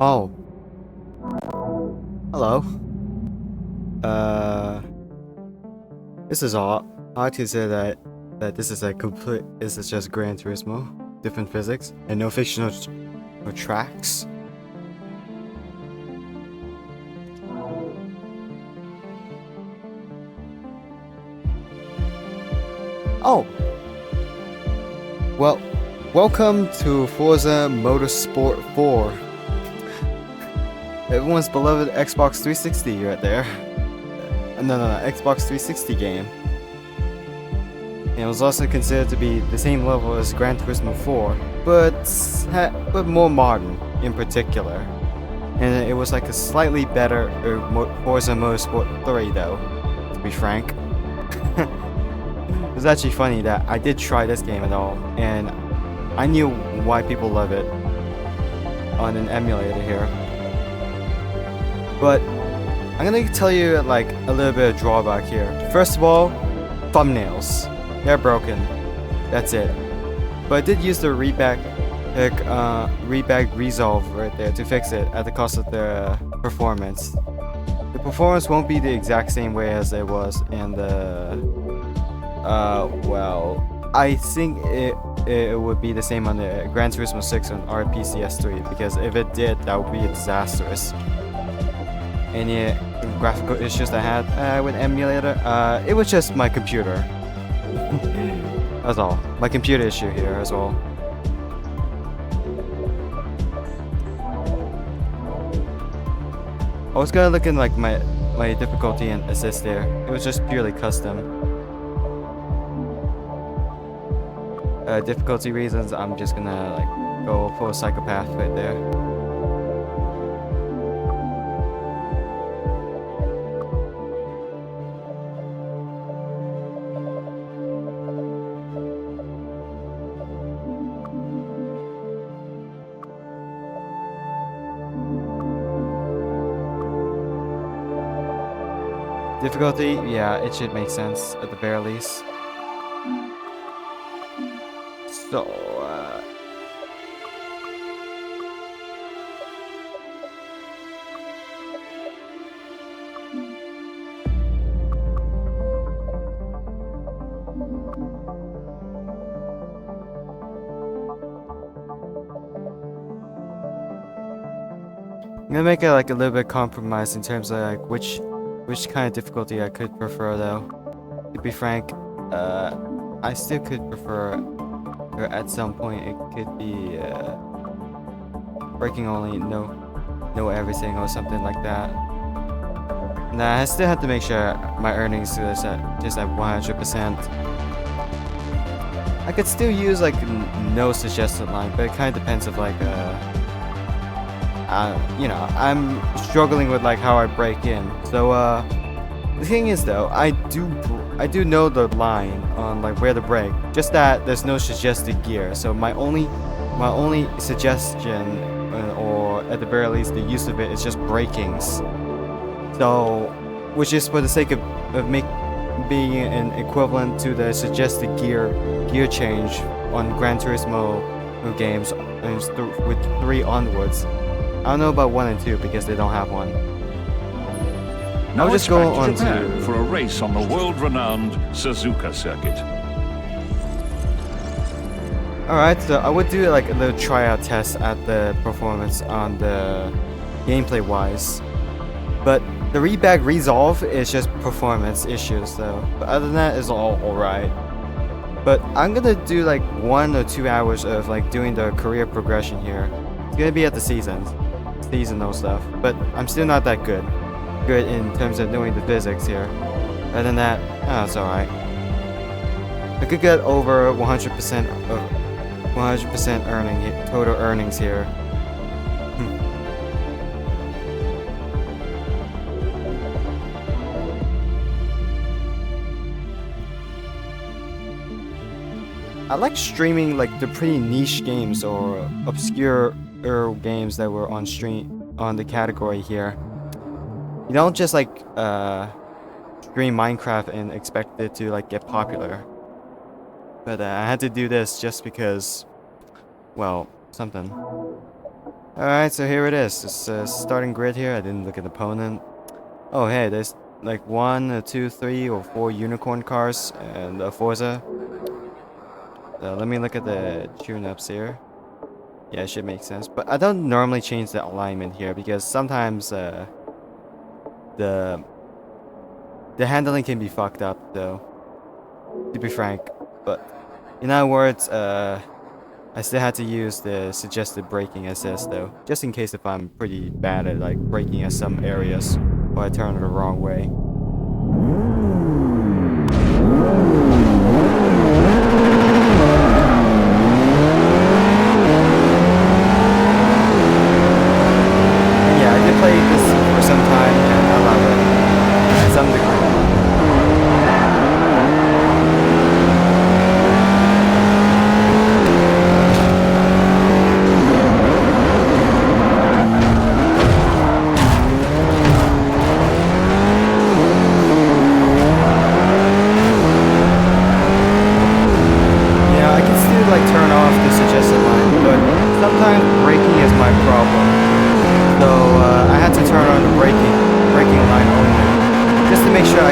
Oh, hello. Uh, this is all. I like to say that this is a complete. This is just Gran Turismo, different physics, and no fictional or tracks. Oh, well, welcome to Forza Motorsport 4. Everyone's beloved Xbox 360 right there. No, Xbox 360 game. And it was also considered to be the same level as Gran Turismo 4, but more modern in particular. And it was like a slightly better Forza Motorsport 3 though, to be frank. It was actually funny that I did try this game at all, and I knew why people love it on an emulator here. But I'm gonna tell you like a little bit of drawback here. First of all, thumbnails. They're broken. That's it. But I did use the readback resolve right there to fix it at the cost of the performance. The performance won't be the exact same way as it was in the well, I think it would be the same on the Gran Turismo 6 on RPCS3, because if it did, that would be disastrous. Any graphical issues I had with emulator, it was just my computer. That's all. My computer issue here as well. I was gonna look in like my difficulty and assist there. It was just purely custom. Difficulty reasons, I'm just gonna like go full psychopath right there. Difficulty, yeah, it should make sense at the very least. So, I'm gonna make it like a little bit compromise in terms of like which kind of difficulty I could prefer though. To be frank, I still could prefer, or at some point it could be breaking only, no everything or something like that. Nah, I still have to make sure my earnings is at just at 100%. I could still use like no suggested line, but it kind of depends of like you know, I'm struggling with like how I break in. So the thing is though, I do know the line on like where to brake. Just that there's no suggested gear. So my only suggestion, or at the very least the use of it, is just brakings. So, which is for the sake of being an equivalent to the suggested gear change on Gran Turismo games with 3 onwards. I don't know about 1 and 2 because they don't have one. Now I'll just go on Japan to for a race on the world-renowned Suzuka circuit. Alright, so I would do like a little tryout test at the performance on the gameplay wise. But the readback resolve is just performance issues though. But other than that, it's all alright. But I'm gonna do like 1 or 2 hours of like doing the career progression here. It's gonna be at the seasonal stuff. But I'm still not that good in terms of knowing the physics here. Other than that, it's alright. I could get over 100% of 100% total earnings here. I like streaming like the pretty niche games or obscure games that were on stream on the category here. You don't just like stream Minecraft and expect it to like get popular. But I had to do this just because, well, something. Alright, so here it is. It's starting grid here. I didn't look at the opponent. Oh, hey, there's like 1, 2, 3, or 4 unicorn cars and Forza. Let me look at the tune-ups here. Yeah, it should make sense. But I don't normally change the alignment here because sometimes the handling can be fucked up, though. To be frank. But in other words, I still had to use the suggested braking assist though, just in case if I'm pretty bad at like braking at some areas or I turn it the wrong way. And yeah, I did play this for some time and I love it to some degree. Like turn off the suggested line, but sometimes braking is my problem. So I had to turn on the braking line only, just to make sure I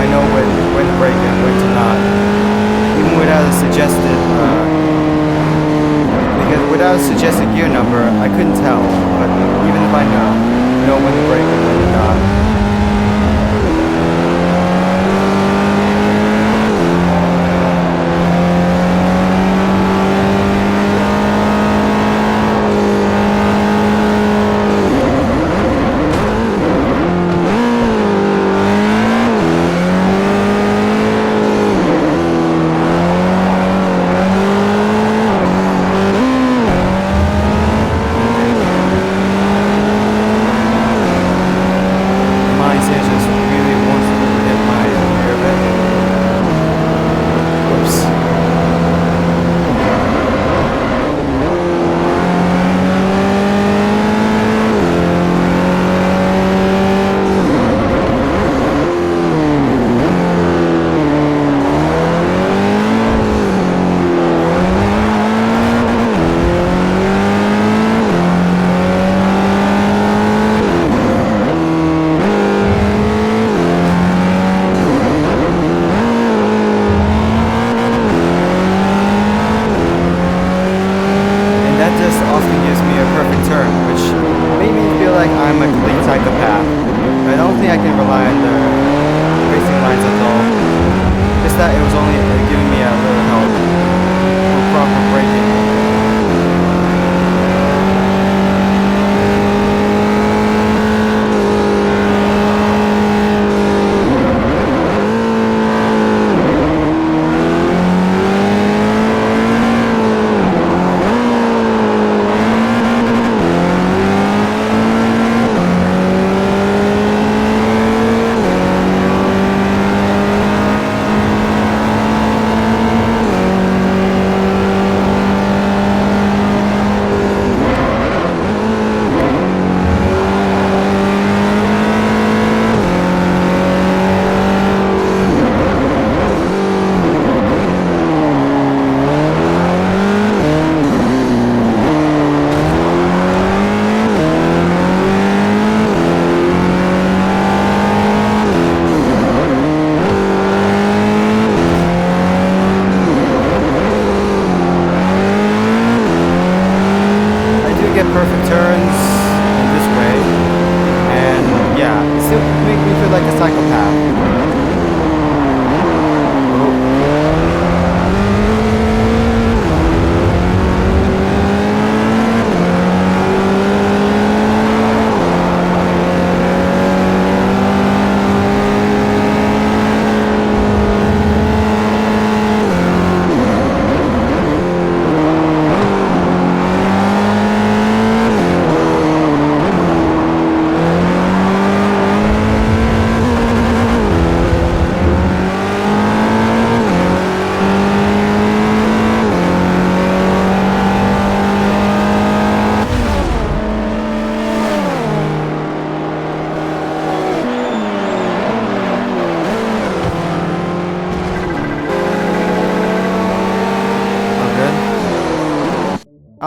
know when to brake and when to not. Even without a suggested, because without a suggested gear number, I couldn't tell. But even if I know when to brake and when to not.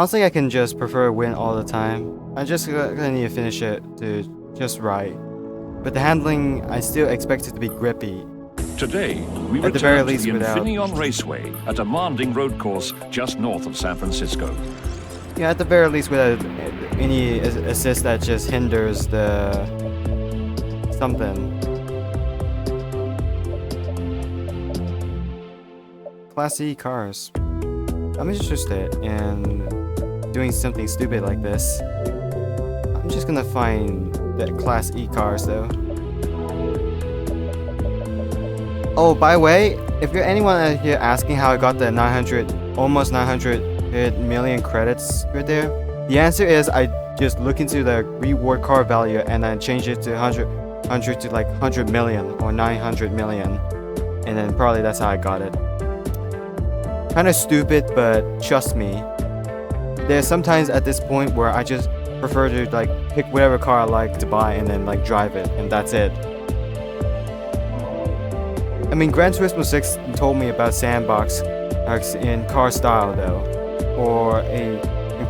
Honestly, I can just prefer win all the time. I just gonna need to finish it to just right. But the handling, I still expect it to be grippy. Today, we At the very return to least the without- Infineon Raceway, a demanding road course just north of San Francisco. Yeah, at the very least without any assist that just hinders the something. Class E cars. I'm interested in doing something stupid like this. I'm just gonna find the Class E cars though. Oh, by the way, if you're anyone out here asking how I got the 900, almost 900 million credits right there, the answer is I just look into the reward card value and then change it to 100 to like 100 million or 900 million, and then probably that's how I got it. Kind of stupid, but trust me, there's sometimes at this point where I just prefer to like pick whatever car I like to buy and then like drive it, and that's it. I mean, Gran Turismo 6 told me about sandbox in car style though, or a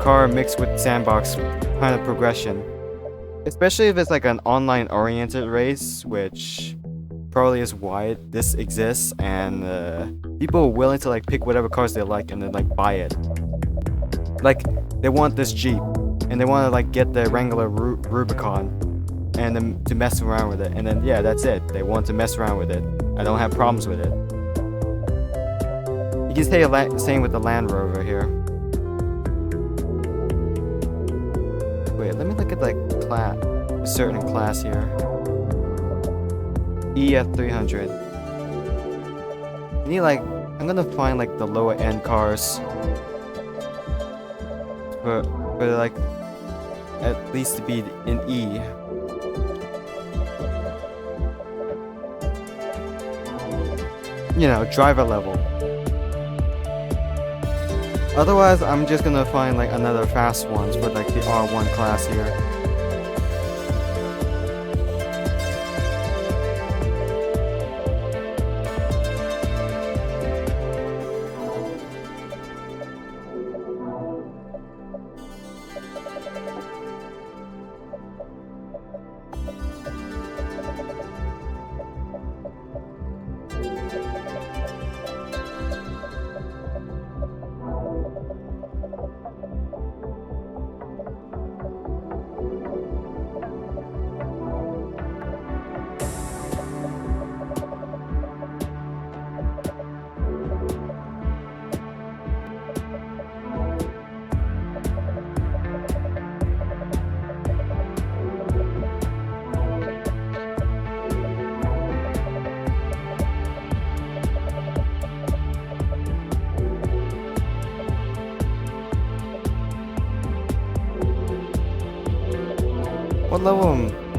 car mixed with sandbox kind of progression. Especially if it's like an online oriented race, which probably is why this exists, and people are willing to like pick whatever cars they like and then like buy it. Like they want this Jeep and they want to like get the Wrangler Rubicon and then to mess around with it, and then yeah, that's it. They want to mess around with it. I don't have problems with it. You can say the same with the Land Rover here. Wait, let me look at like a certain class here. EF300. I need like, I'm gonna find like the lower end cars for like at least to be in E. You know, driver level. Otherwise, I'm just gonna find like another fast ones with like the R1 class here.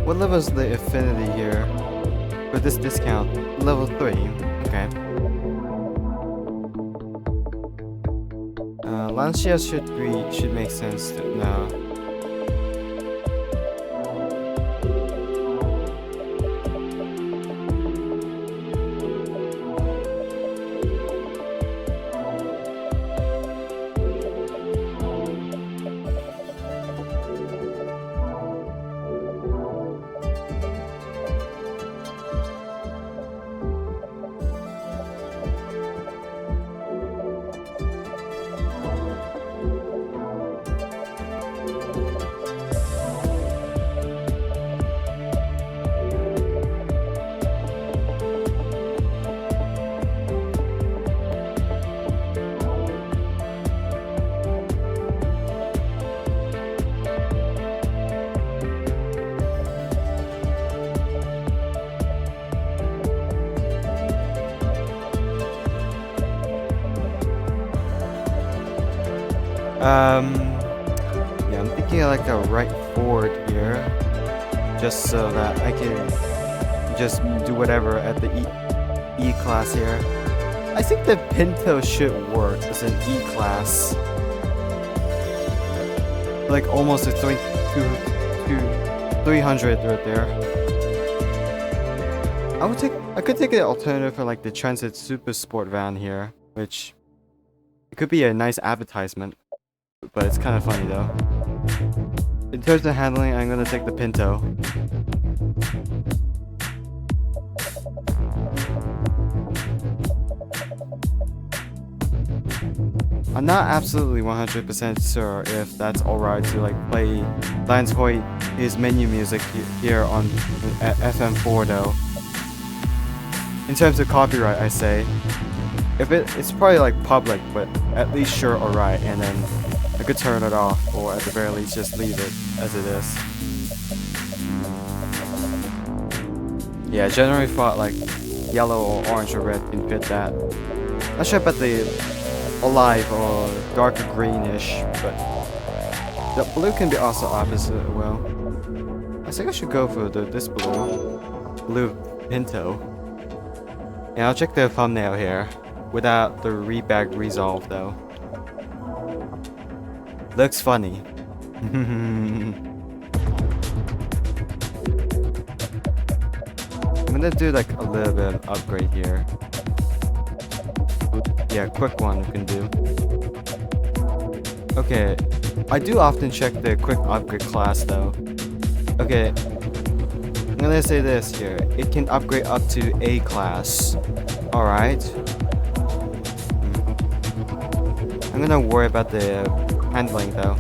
What level is the affinity here for this discount? Level 3. Okay. Lancia should make sense now. Yeah, I'm thinking of like a right forward here, just so that I can just do whatever at the E class here. I think the Pinto should work as an E class, like almost a 300 right there. I could take an alternative for like the Transit Super Sport van here, which it could be a nice advertisement. but it's kind of funny though. In terms of handling, I'm gonna take the Pinto. I'm not absolutely 100% sure if that's alright to like play Lance Hoyt his menu music here on FM4 though. In terms of copyright, I say, if it's probably like public, but at least sure alright, and then I could turn it off, or at the very least just leave it as it is. Yeah, generally thought like yellow or orange or red can fit that. Not sure about the olive or darker greenish, but the blue can be also opposite as well. I think I should go for this blue Pinto. And I'll check the thumbnail here without the readback resolve though. Looks funny. I'm gonna do like a little bit of upgrade here. Yeah, quick one we can do. Okay, I do often check the quick upgrade class though. Okay, I'm gonna say this here. It can upgrade up to A class. Alright. I'm gonna worry about the handling though.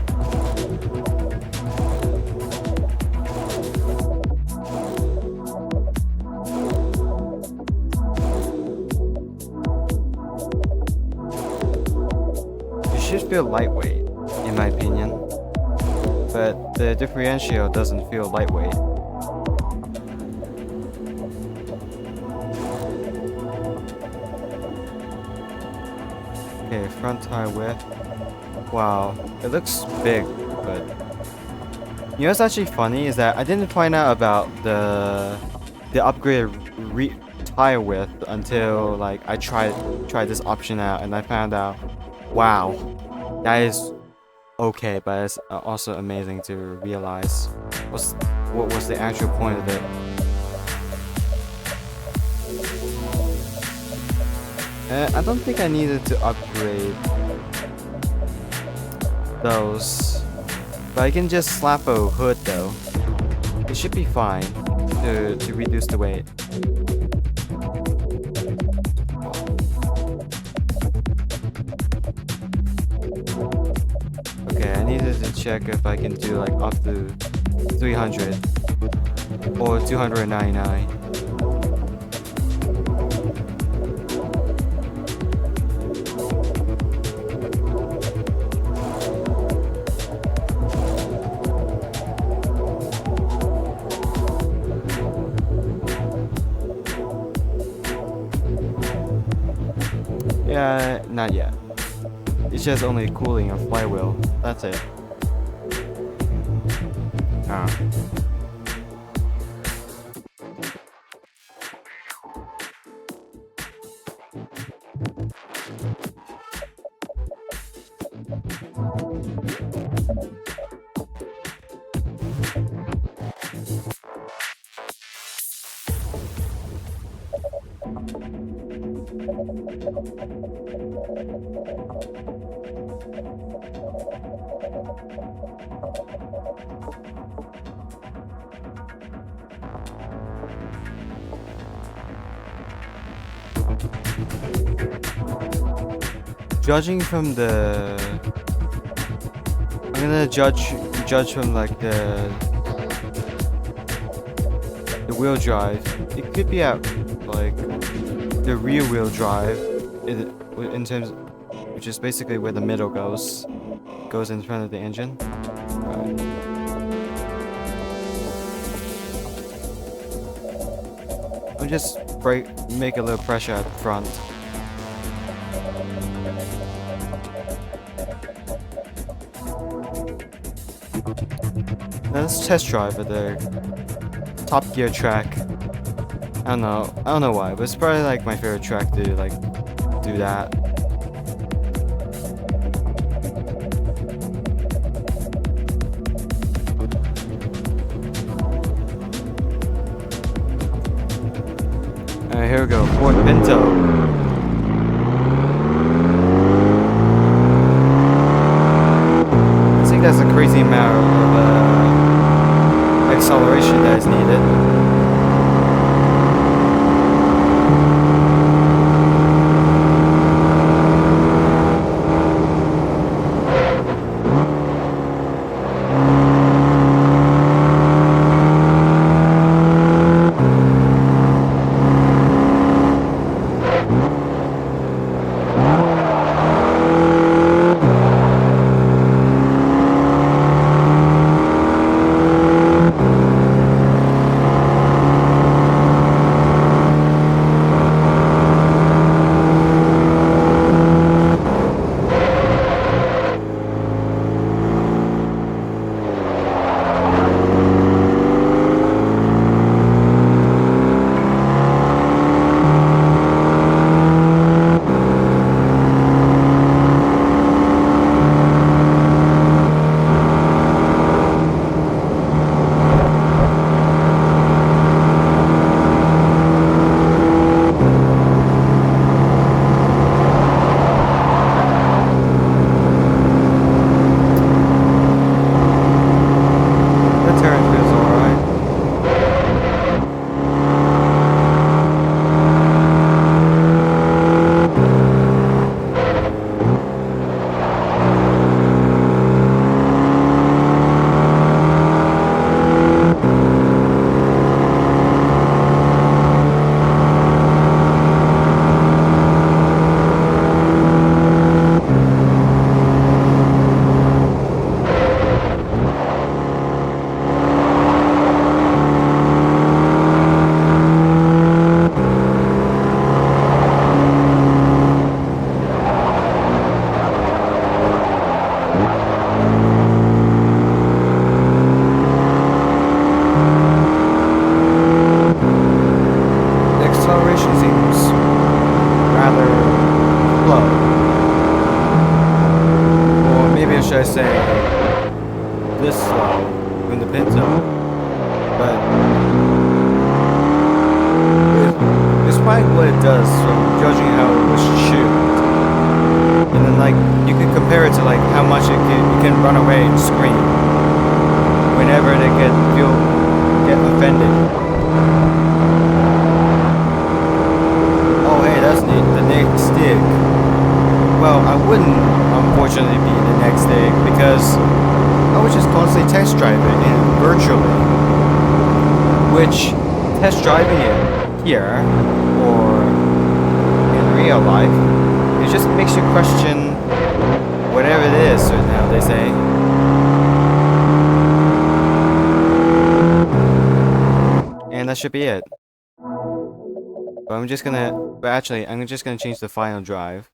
Should feel lightweight, in my opinion, but the differential doesn't feel lightweight. Okay, front tire width. Wow, it looks big, but you know what's actually funny is that I didn't find out about the upgraded tire width until like I tried this option out, and I found out, wow. That is okay, but it's also amazing to realize what was the actual point of it. I don't think I needed to upgrade those, but I can just slap a hood though. It should be fine to reduce the weight. I needed to check if I can do like up to 300 or 299. Yeah, not yet. It's just only cooling a flywheel. That's it. Judging from the, I'm gonna judge from like the wheel drive. It could be at like the rear wheel drive in terms, which is basically where the middle goes in front of the engine. I'll just make a little pressure at the front. Now let's test drive at the Top Gear track. I don't know why, but it's probably like my favorite track to like do that. Alright, here we go, Ford Pinto. crazy amount of acceleration that is needed. Should be it. But I'm just gonna change the final drive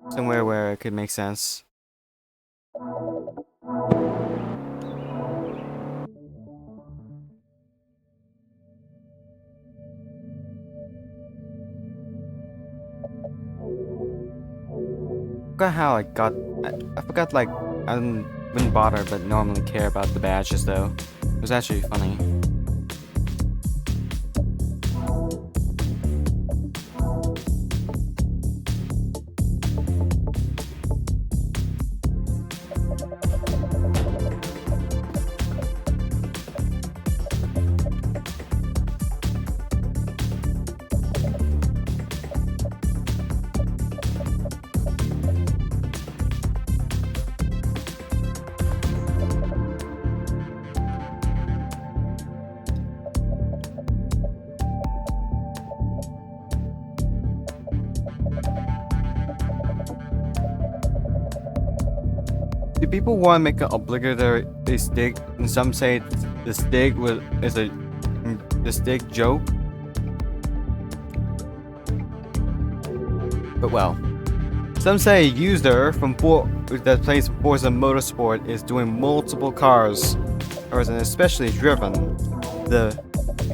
somewhere where it could make sense. I forgot how I got. I forgot, like, I wouldn't bother but normally care about the badges though. It was actually funny. Do people want to make an obligatory stick? And some say the stick is the stick joke. But well, some say a user that plays Forza Motorsport is doing multiple cars, or is especially driven the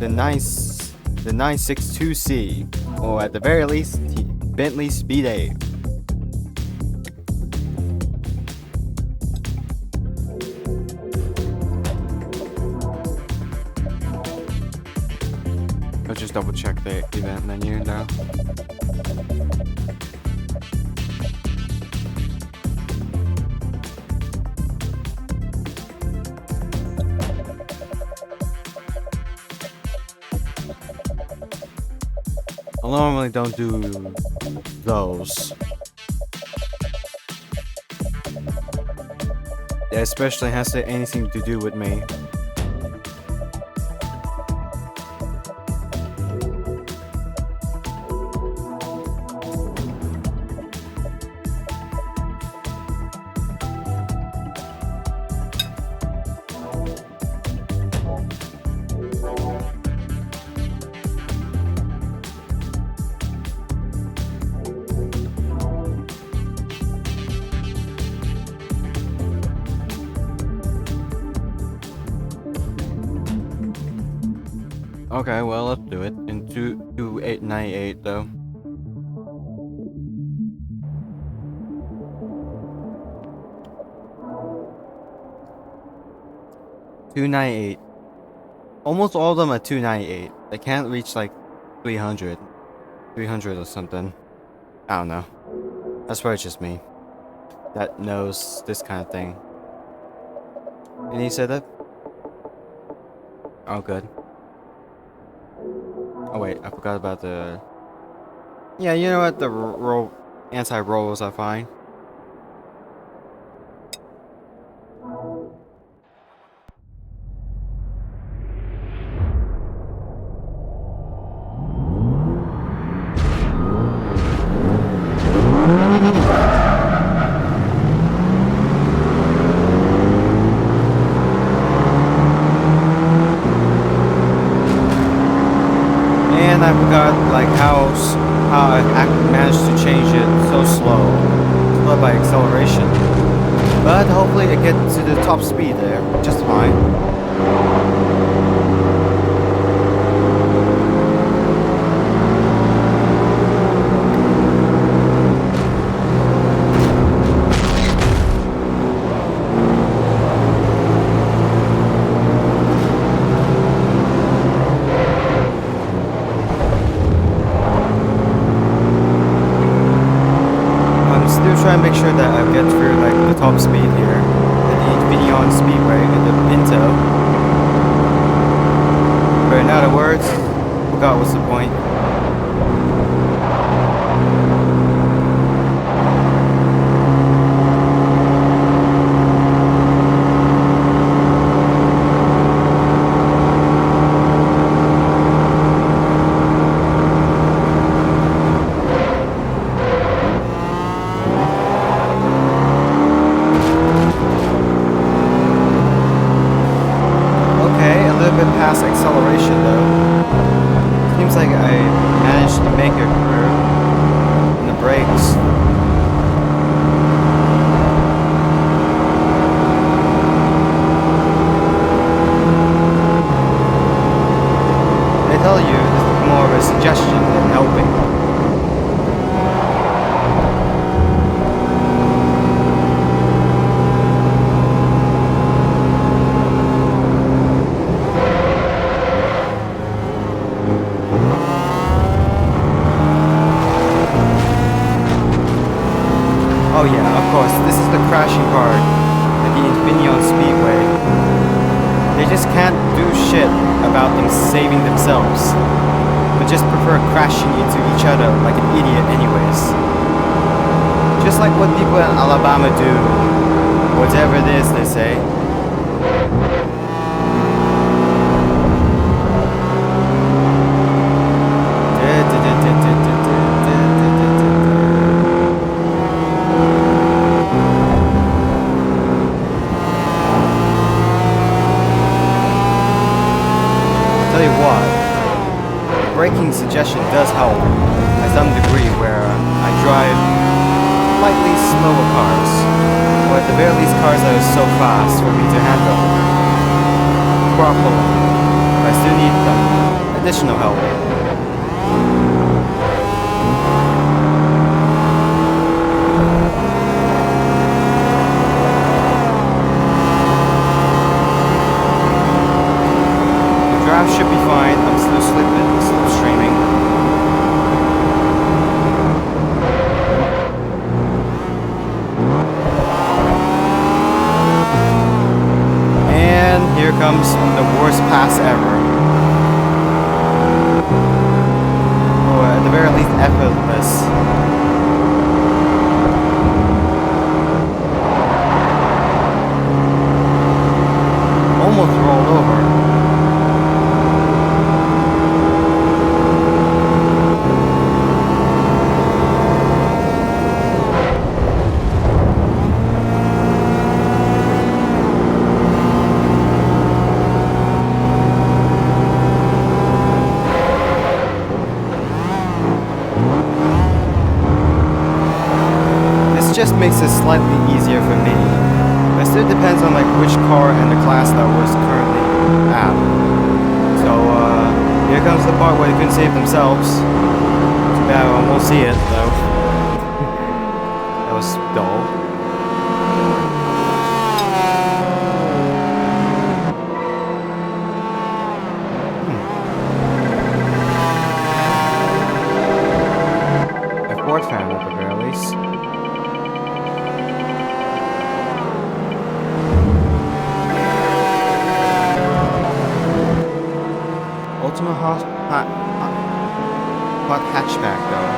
962C, or at the very least Bentley Speed A. Let's just double check the event menu now. normally don't do those. Yeah, especially has anything to do with me. Okay, well, let's do it. In 2898 though. $298. Almost all of them are 298. They can't reach like 300. 300 or something. I don't know. That's probably just me that knows this kind of thing. And he said that? Oh, good. Oh wait, I forgot about the... Yeah, you know what? The anti-rolls are fine. And I forgot like how I managed to change it so slow by acceleration. But hopefully I get to the top speed there just fine. Try and make sure that I get through like the top speed here at the Xenia Speedway at the Pinto. But in other words, forgot what's the point. Past acceleration though. Seems like I managed to make it through in the brakes. They tell you this is more of a suggestion than helping. Oh yeah, of course, this is the crashing part at the Xenia Speedway. They just can't do shit about them saving themselves, but just prefer crashing into each other like an idiot anyways. Just like what people in Alabama do, whatever it is they say. Braking suggestion does help at some degree where I drive slightly slower cars, or at the very least cars that are so fast for me to handle properly. I still need additional help. The drive should be fine. I'm still slipstreaming. And here comes the worst pass ever. this just makes it slightly easier for me. But it still depends on like which car and the class that was currently at. So here comes the part where they couldn't save themselves. Too bad I won't see it though. That was dull. A Ford fan at the very least. Ultimate hot hatchback though.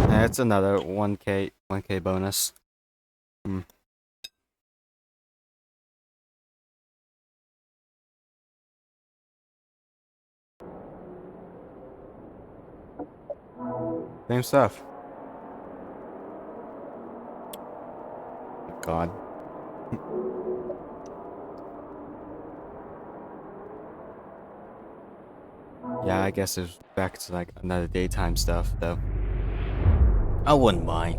That's another 1k bonus. Same stuff. God. Yeah, I guess it's back to like another daytime stuff though. I wouldn't mind.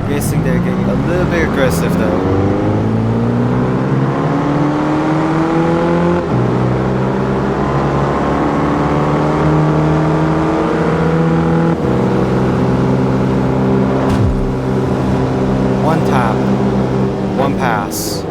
Guessing they're getting a little bit aggressive though. One pass.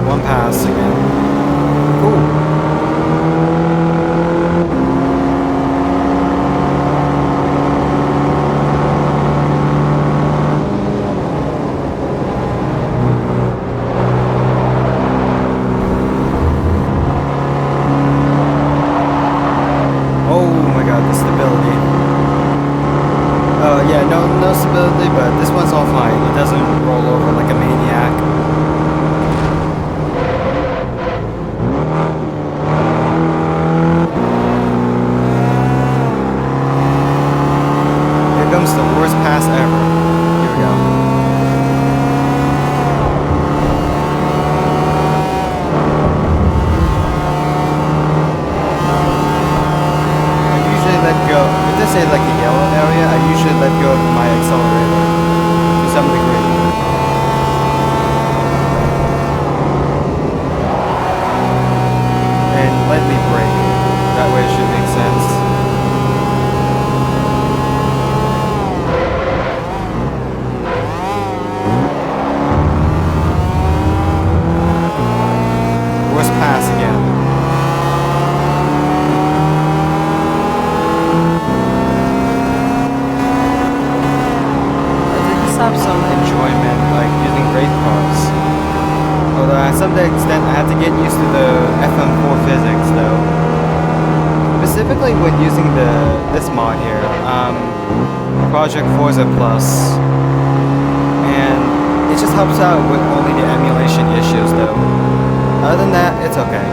One pass again. Cool. No stability, but this one's all fine. It doesn't roll over like a maniac. Here comes the worst pass ever. Here we go. I usually let go. If they say like the yellow area, I usually let go of my accelerator to some degree. And lightly brake. That way it should make sense. Worst pass again. Have some enjoyment like using race cars. Although to some extent I had to get used to the FM4 physics though. Specifically when using this mod here, Project Forza Plus. And it just helps out with only the emulation issues though. Other than that, it's okay.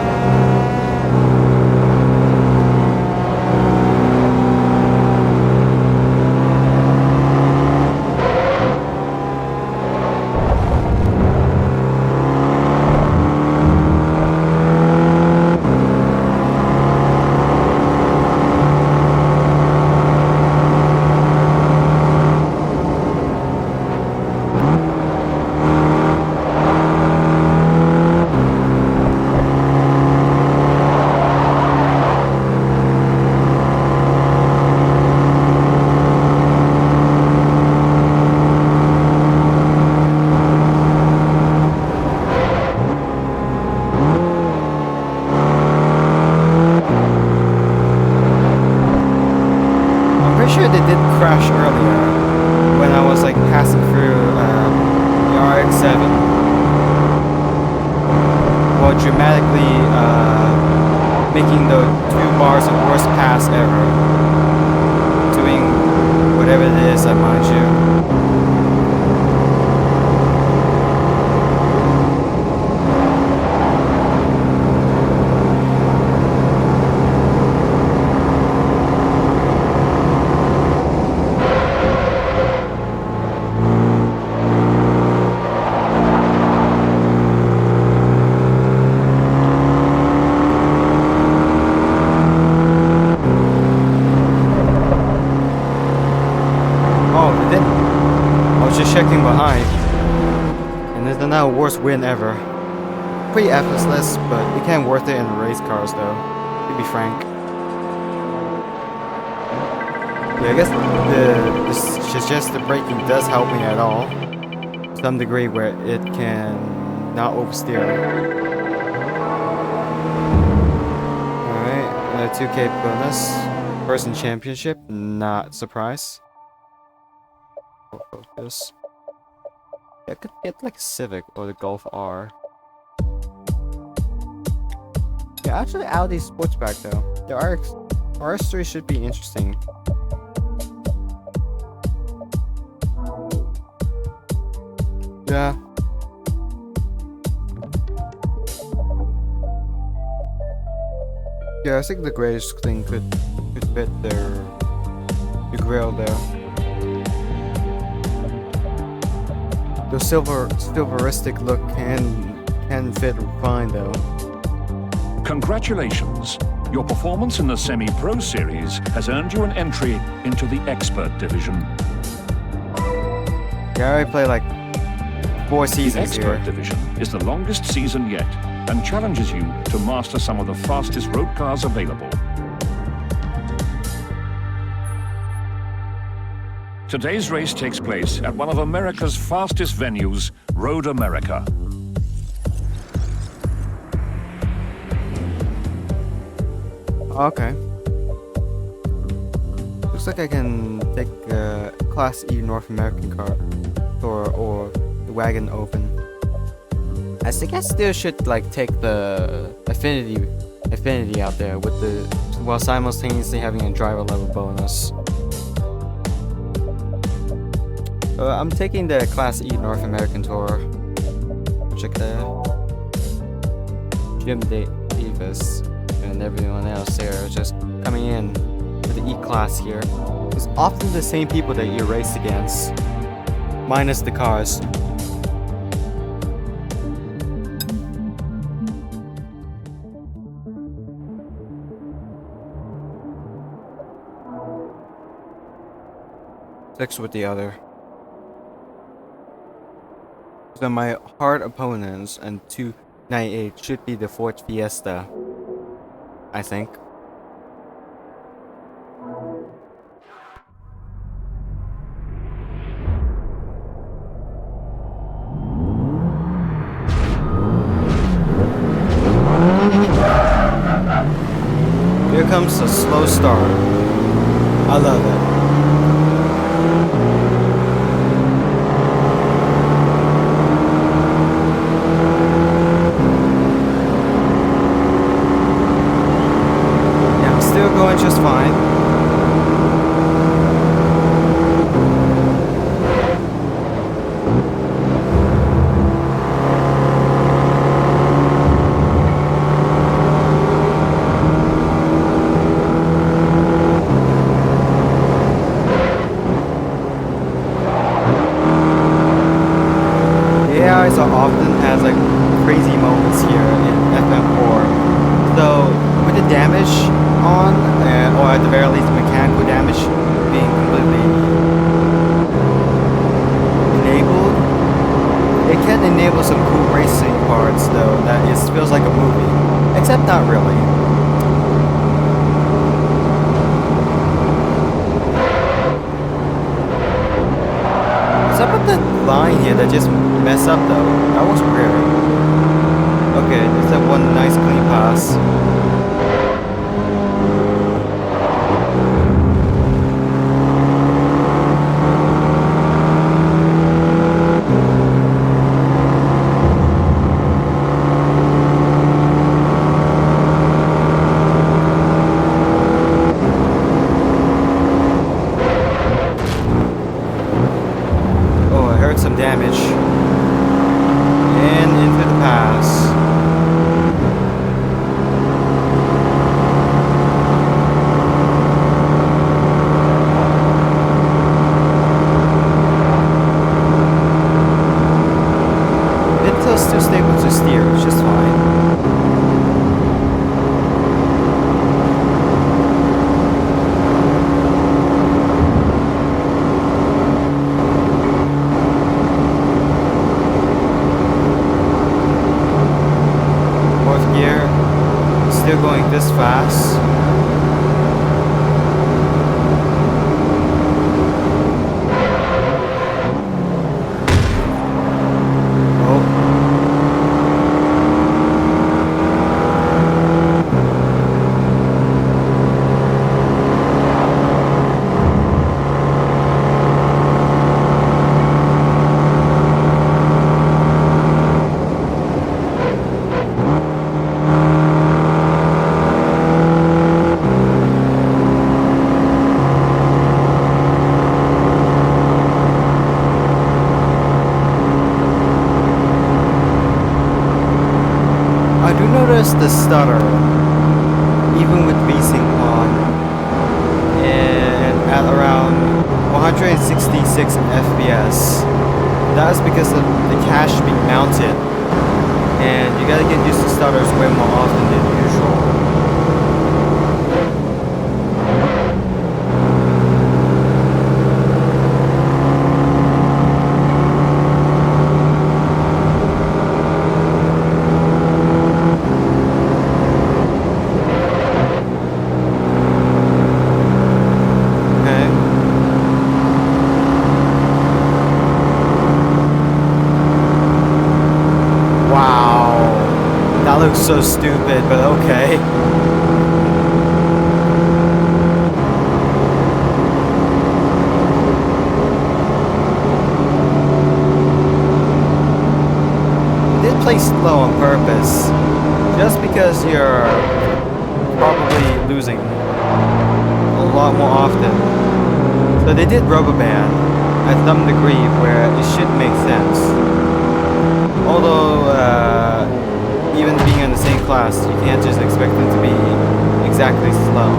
Sure they did crash earlier when I was like passing through the RX-7 while dramatically making the 2 bars of worst pass ever, doing whatever it is, I mind you. checking behind. And it's the now worst win ever. Pretty effortless, but it can't worth it in race cars though, to be frank. Yeah, I guess the suggested braking does help me at all. To some degree where it can not oversteer. Alright, another 2K bonus. Person championship, not surprised. Focus. Yeah, I could get like a Civic or the Golf R. Yeah, actually Audi Sportsback though. The RS3 should be interesting. Yeah. Yeah, I think the greatest thing could fit the grill there. The silveristic look can fit fine though. Congratulations. Your performance in the Semi-Pro Series has earned you an entry into the Expert Division. Yeah, I already played like 4 seasons here. The Expert Division is the longest season yet and challenges you to master some of the fastest road cars available. Today's race takes place at one of America's fastest venues, Road America. Okay. Looks like I can take a Class E North American car or the wagon open. I think I still should like take the affinity out there with the while simultaneously having a driver level bonus. I'm taking the Class E North American Tour. Check that. Jim Davis and everyone else there just coming in with the E-Class here. It's often the same people that you race against, minus the cars. Six with the other. So my hard opponents and 298 should be the Ford Fiesta, I think. Here comes a slow start. I love it. Going just fine. The AI so often has like crazy moments here in FM4. So with the damage on, or at the very least mechanical damage being completely enabled, it can enable some cool racing parts though that feels like a movie, except not really. What's up with the line here that just messed up though? That was weird. Okay, there's that one nice clean pass. Some damage and into the pass. It's still stable to steer, it's just fine. going this fast. The stutter, even with VSync on, and at around 166 FPS. That is because of the cache being mounted, and you gotta get used to stutters way more often than usual. Looks so stupid, but okay. You did play slow on purpose, just because you're probably losing a lot more often. So they did rubber band at some degree where it should make sense. Although, even being in the same class, you can't just expect them to be exactly slow.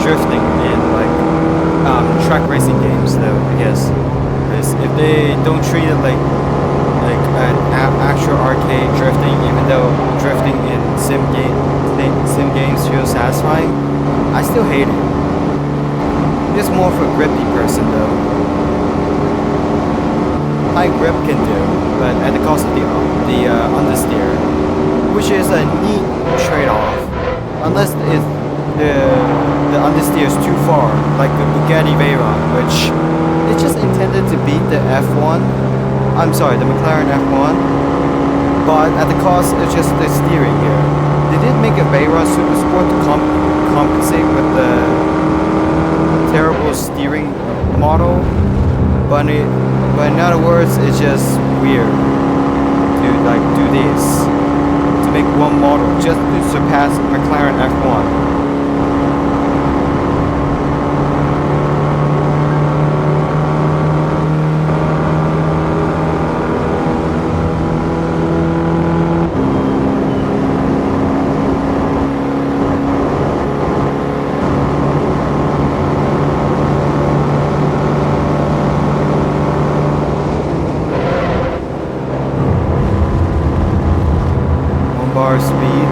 Drifting in track racing games, though, I guess, because if they don't treat it like an actual arcade drifting, even though drifting in sim games feels satisfying, I still hate it. It's more for a grippy person, though. High grip can do, but at the cost of the understeer, which is a neat trade-off, unless the understeer is too far, like the Bugatti Veyron, which is just intended to beat the F1. I'm sorry, the McLaren F1, but at the cost of just the steering here. They did make a Veyron Super Sport to compensate with the terrible steering model, but in other words, it's just weird to do this to make one model just to surpass McLaren F1. Bar speed.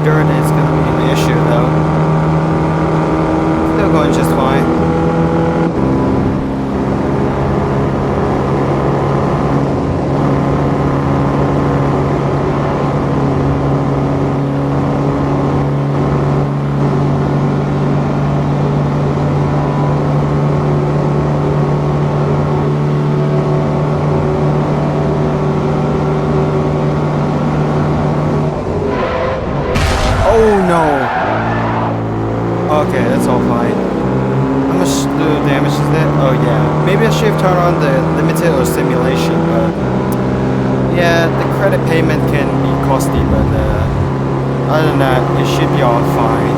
on dirt is gonna be an issue though. Still going just fine. Oh no! Okay, that's all fine. How much damage is that? Oh yeah. Maybe I should have turned on the limited or simulation, but yeah, the credit payment can be costly, but other than that, it should be all fine.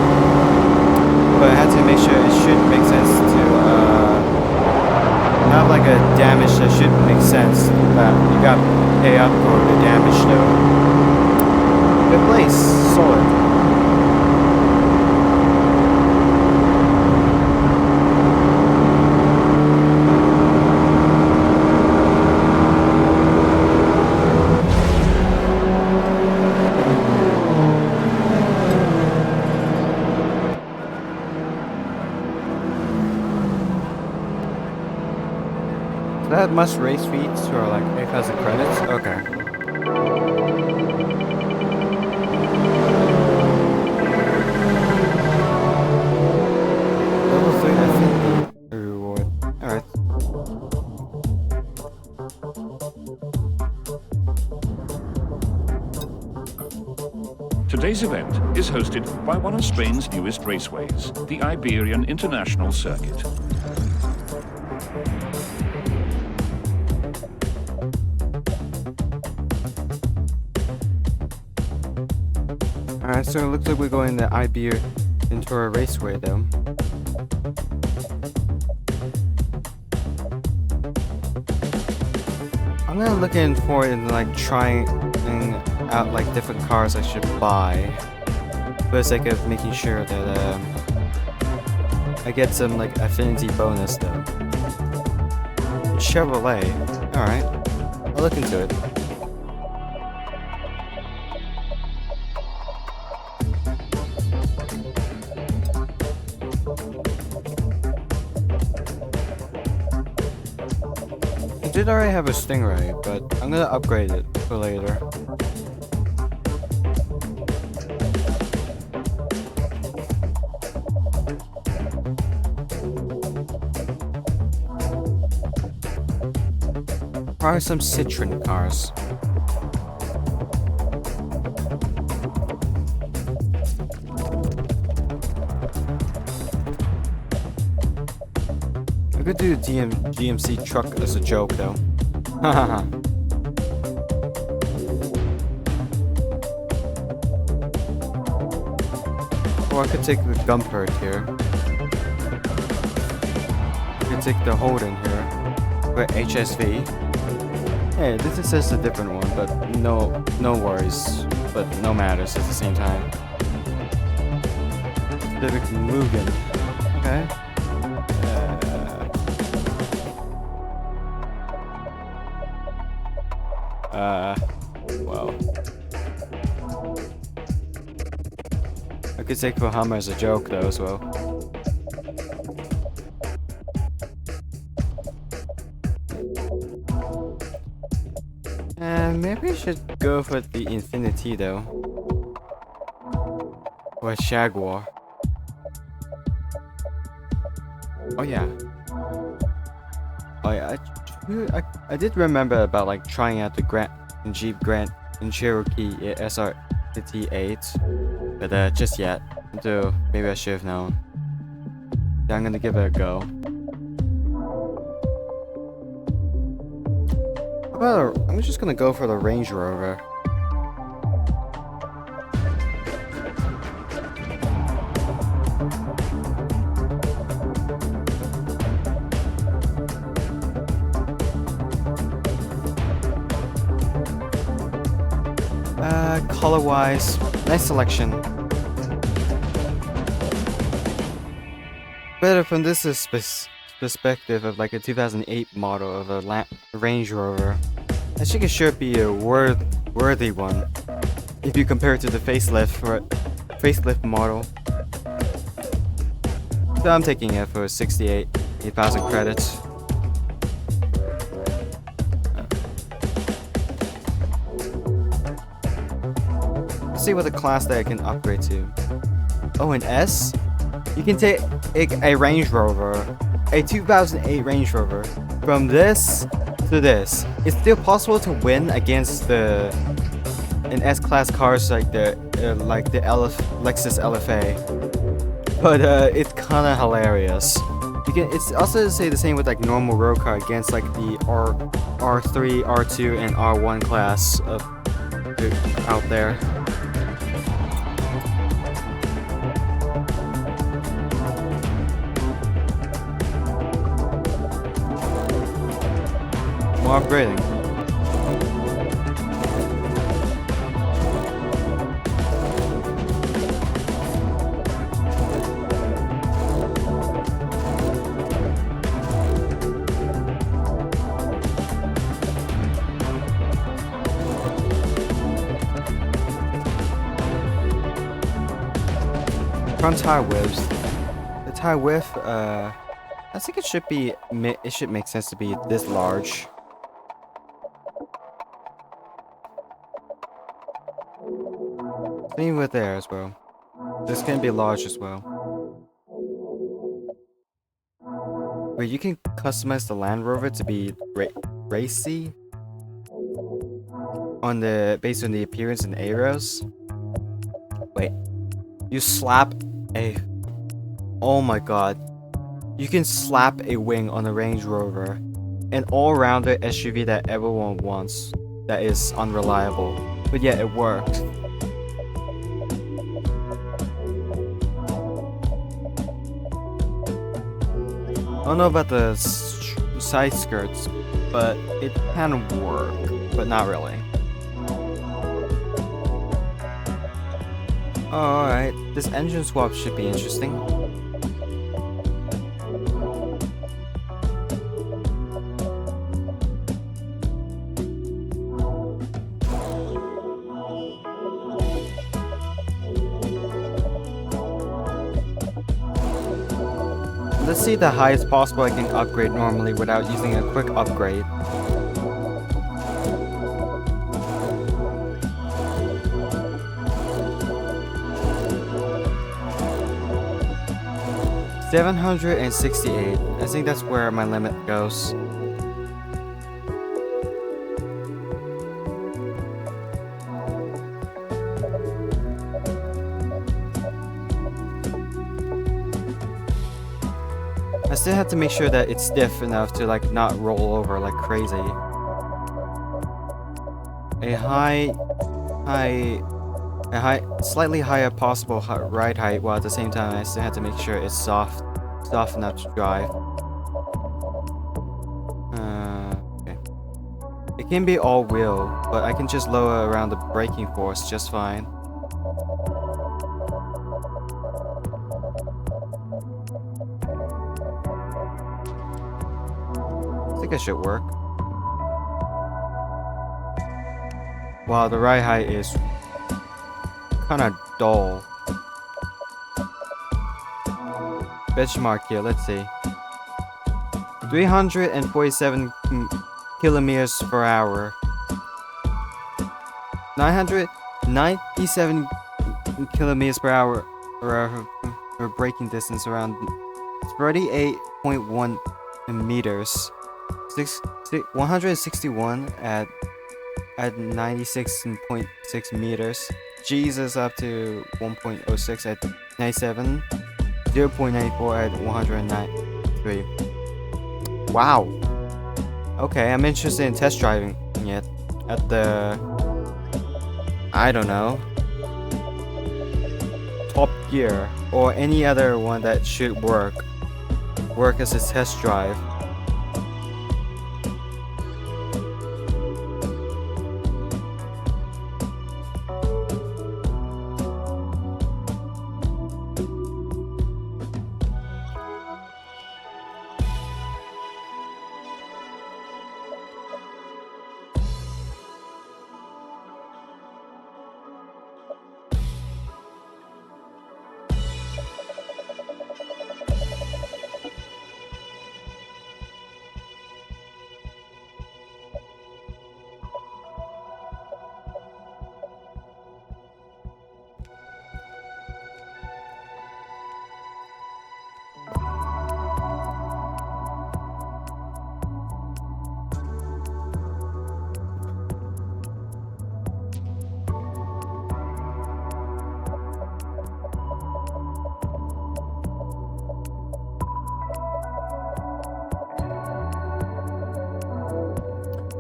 But I had to make sure it should make sense to have like a damage that should make sense, but you got to pay up for the damage though. Good place, solid. That must race feeds or like 8,000 credits? Okay. Level 3 FNP reward. Alright. Today's event is hosted by one of Spain's newest raceways, the Iberian International Circuit. Alright, so it looks like we're going the Iberian Ventura Raceway though. I'm gonna look in for it and like trying out like different cars I should buy. For the sake of making sure that I get some like affinity bonus though. Chevrolet. Alright. I'll look into it. I did already have a Stingray, but I'm gonna upgrade it for later. Probably some Citroen cars. I could do a GMC truck as a joke though. Hahaha. Or I could take the Gumpert here. I could take the Holden here. For HSV. Hey, this is just a different one, but no worries. But no matters at the same time. Civic Mugen. Okay. Well. I could take Bahama as a joke though as well. And maybe I should go for the Infinity though. Or a Jaguar. Oh yeah. Oh yeah, I did remember about like trying out the Jeep Grand and Cherokee SR58, but just yet. Though maybe I should have known. Yeah, I'm gonna give it a go. How about I'm just gonna go for the Range Rover. Color-wise, nice selection. Better from this perspective of like a 2008 model of a Range Rover. I think it should be a worthy one. if you compare it to the facelift model. So I'm taking it for 8,000 credits. Let's see what the class that I can upgrade to. Oh, an S? You can take a Range Rover, a 2008 Range Rover, from this to this. It's still possible to win against an S-class cars like the Lexus LFA, but it's kind of hilarious. It's also say the same with like normal road car against like the R3, R2, and R1 class out there. More upgrading. Front tire widths. The tire width, I think it should make sense to be this large. Same with there as well. This can be large as well. Wait, you can customize the Land Rover to be racy based on the appearance and arrows. Wait, you slap a. Oh my god, you can slap a wing on a Range Rover, an all-rounder SUV that everyone wants, that is unreliable, but yet it works. I don't know about the side skirts, but it can work, but not really. Alright, this engine swap should be interesting. Let's see the highest possible I can upgrade normally without using a quick upgrade. $768. I think that's where my limit goes. I still have to make sure that it's stiff enough to like not roll over like crazy. Slightly higher possible ride height, while at the same time I still have to make sure it's soft enough to drive. Okay. It can be all-wheel, but I can just lower around the braking force just fine. I think it should work. Wow, the ride height is kind of dull. Benchmark here, let's see. 347 kilometers per hour. 997 kilometers per hour for braking distance, around 38.1 meters. 161 at 96.6 meters. Jesus up to 1.06 at 97. 0.94 at 193. Wow. Okay, I'm interested in test driving it at the, I don't know, Top Gear or any other one that should work as a test drive.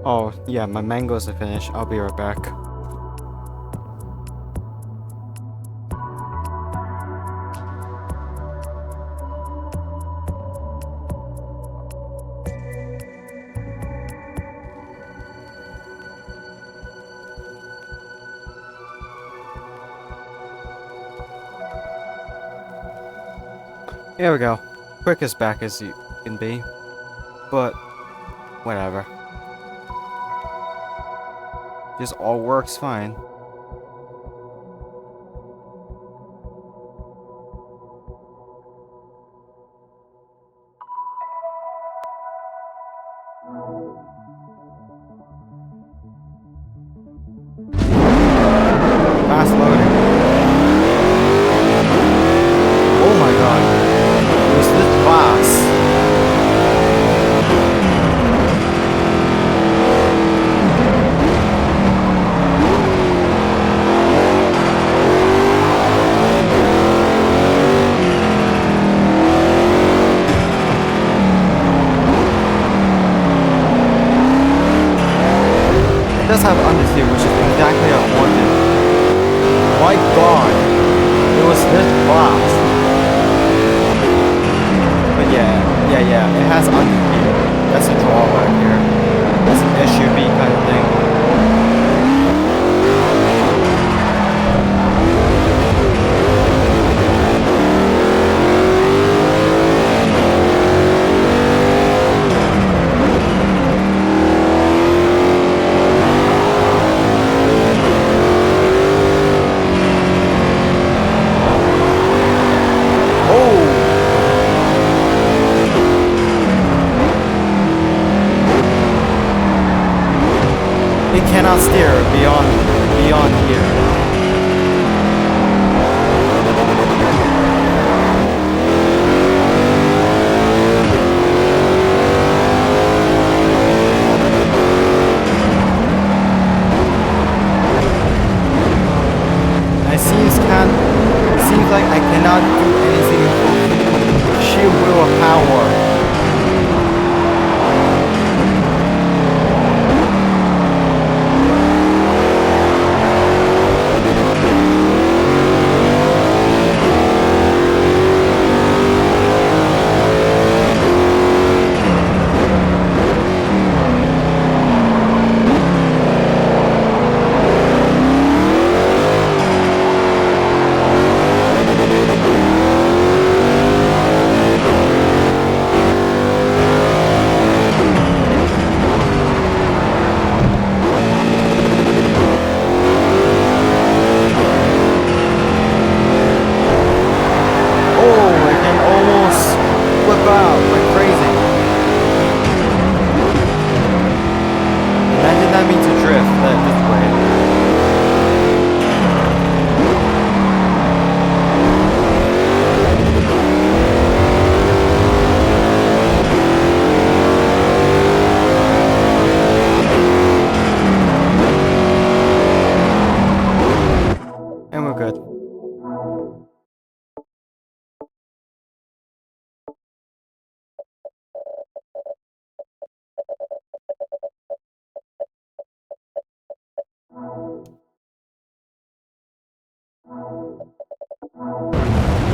Oh, yeah, my mangoes are finished. I'll be right back. Here we go. Quick as back as you can be. But, whatever. Just all works fine. Fast loading. Oh my god. It was this fast. It does have understeer, which is exactly what I wanted. My god. It was this fast. But yeah, it has understeer. That's a drawback here. That's an SUV kind of thing. It cannot steer beyond here. It seems like I cannot do anything with sheer will of power. And we're good.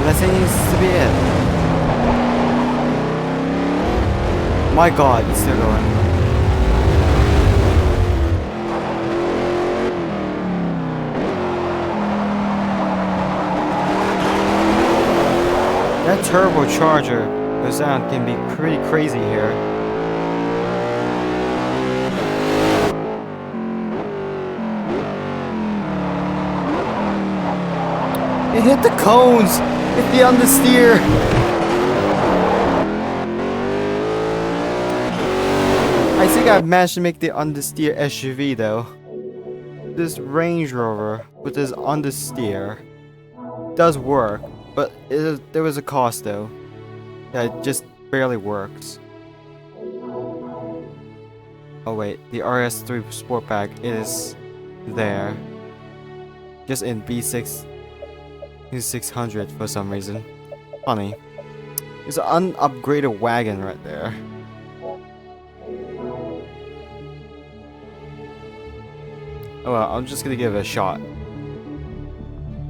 That seems to be it. My god, it's still going. That turbocharger, the sound can be pretty crazy here. It hit the cones! Hit the understeer! I think I've managed to make the understeer SUV though. This Range Rover with this understeer does work, but there was a cost though. Yeah, it just barely works. Oh wait, the RS3 Sportback is there. Just in B6 600 for some reason. Funny. It's an unupgraded wagon right there. Oh well, I'm just gonna give it a shot.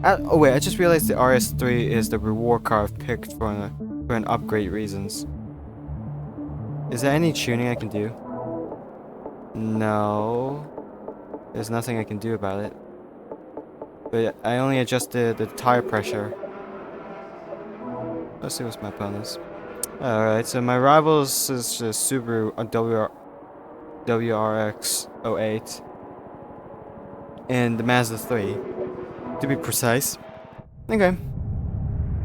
Oh wait, I just realized the RS3 is the reward car I've picked for an upgrade reasons. Is there any tuning I can do? No. There's nothing I can do about it. But I only adjusted the tire pressure. Let's see what's my opponent's. Alright, so my rivals is the Subaru WRX 08 and the Mazda 3, to be precise. Okay,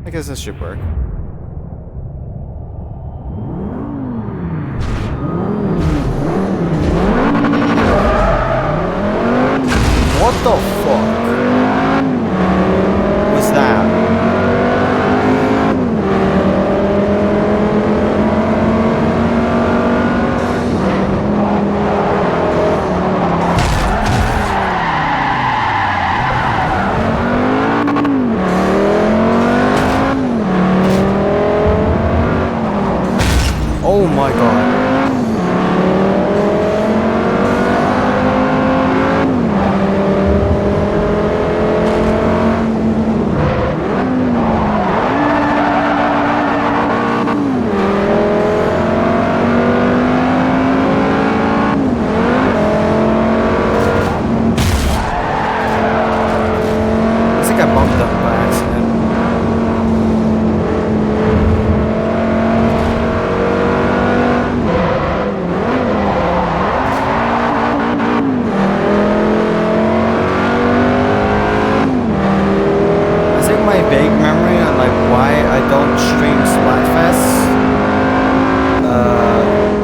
I guess this should work. What the fuck was that? Oh my god. I think I bumped up by accident. My vague memory on like why I don't stream Splatfest.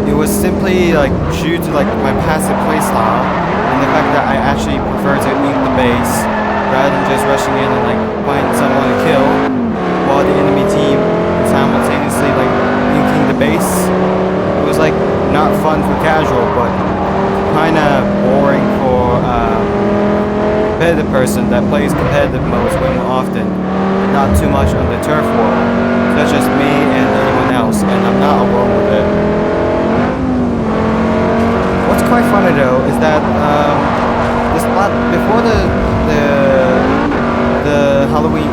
It was simply like due to like my passive playstyle and the fact that I actually prefer to ink the base rather than just rushing in and like find someone to kill while the enemy team is simultaneously like inking the base. It was like not fun for casual, but kinda boring for competitive person that plays competitive modes way more often, not too much on the turf war, such as me and anyone else, and I'm not alone with it. What's quite funny though is that before the Halloween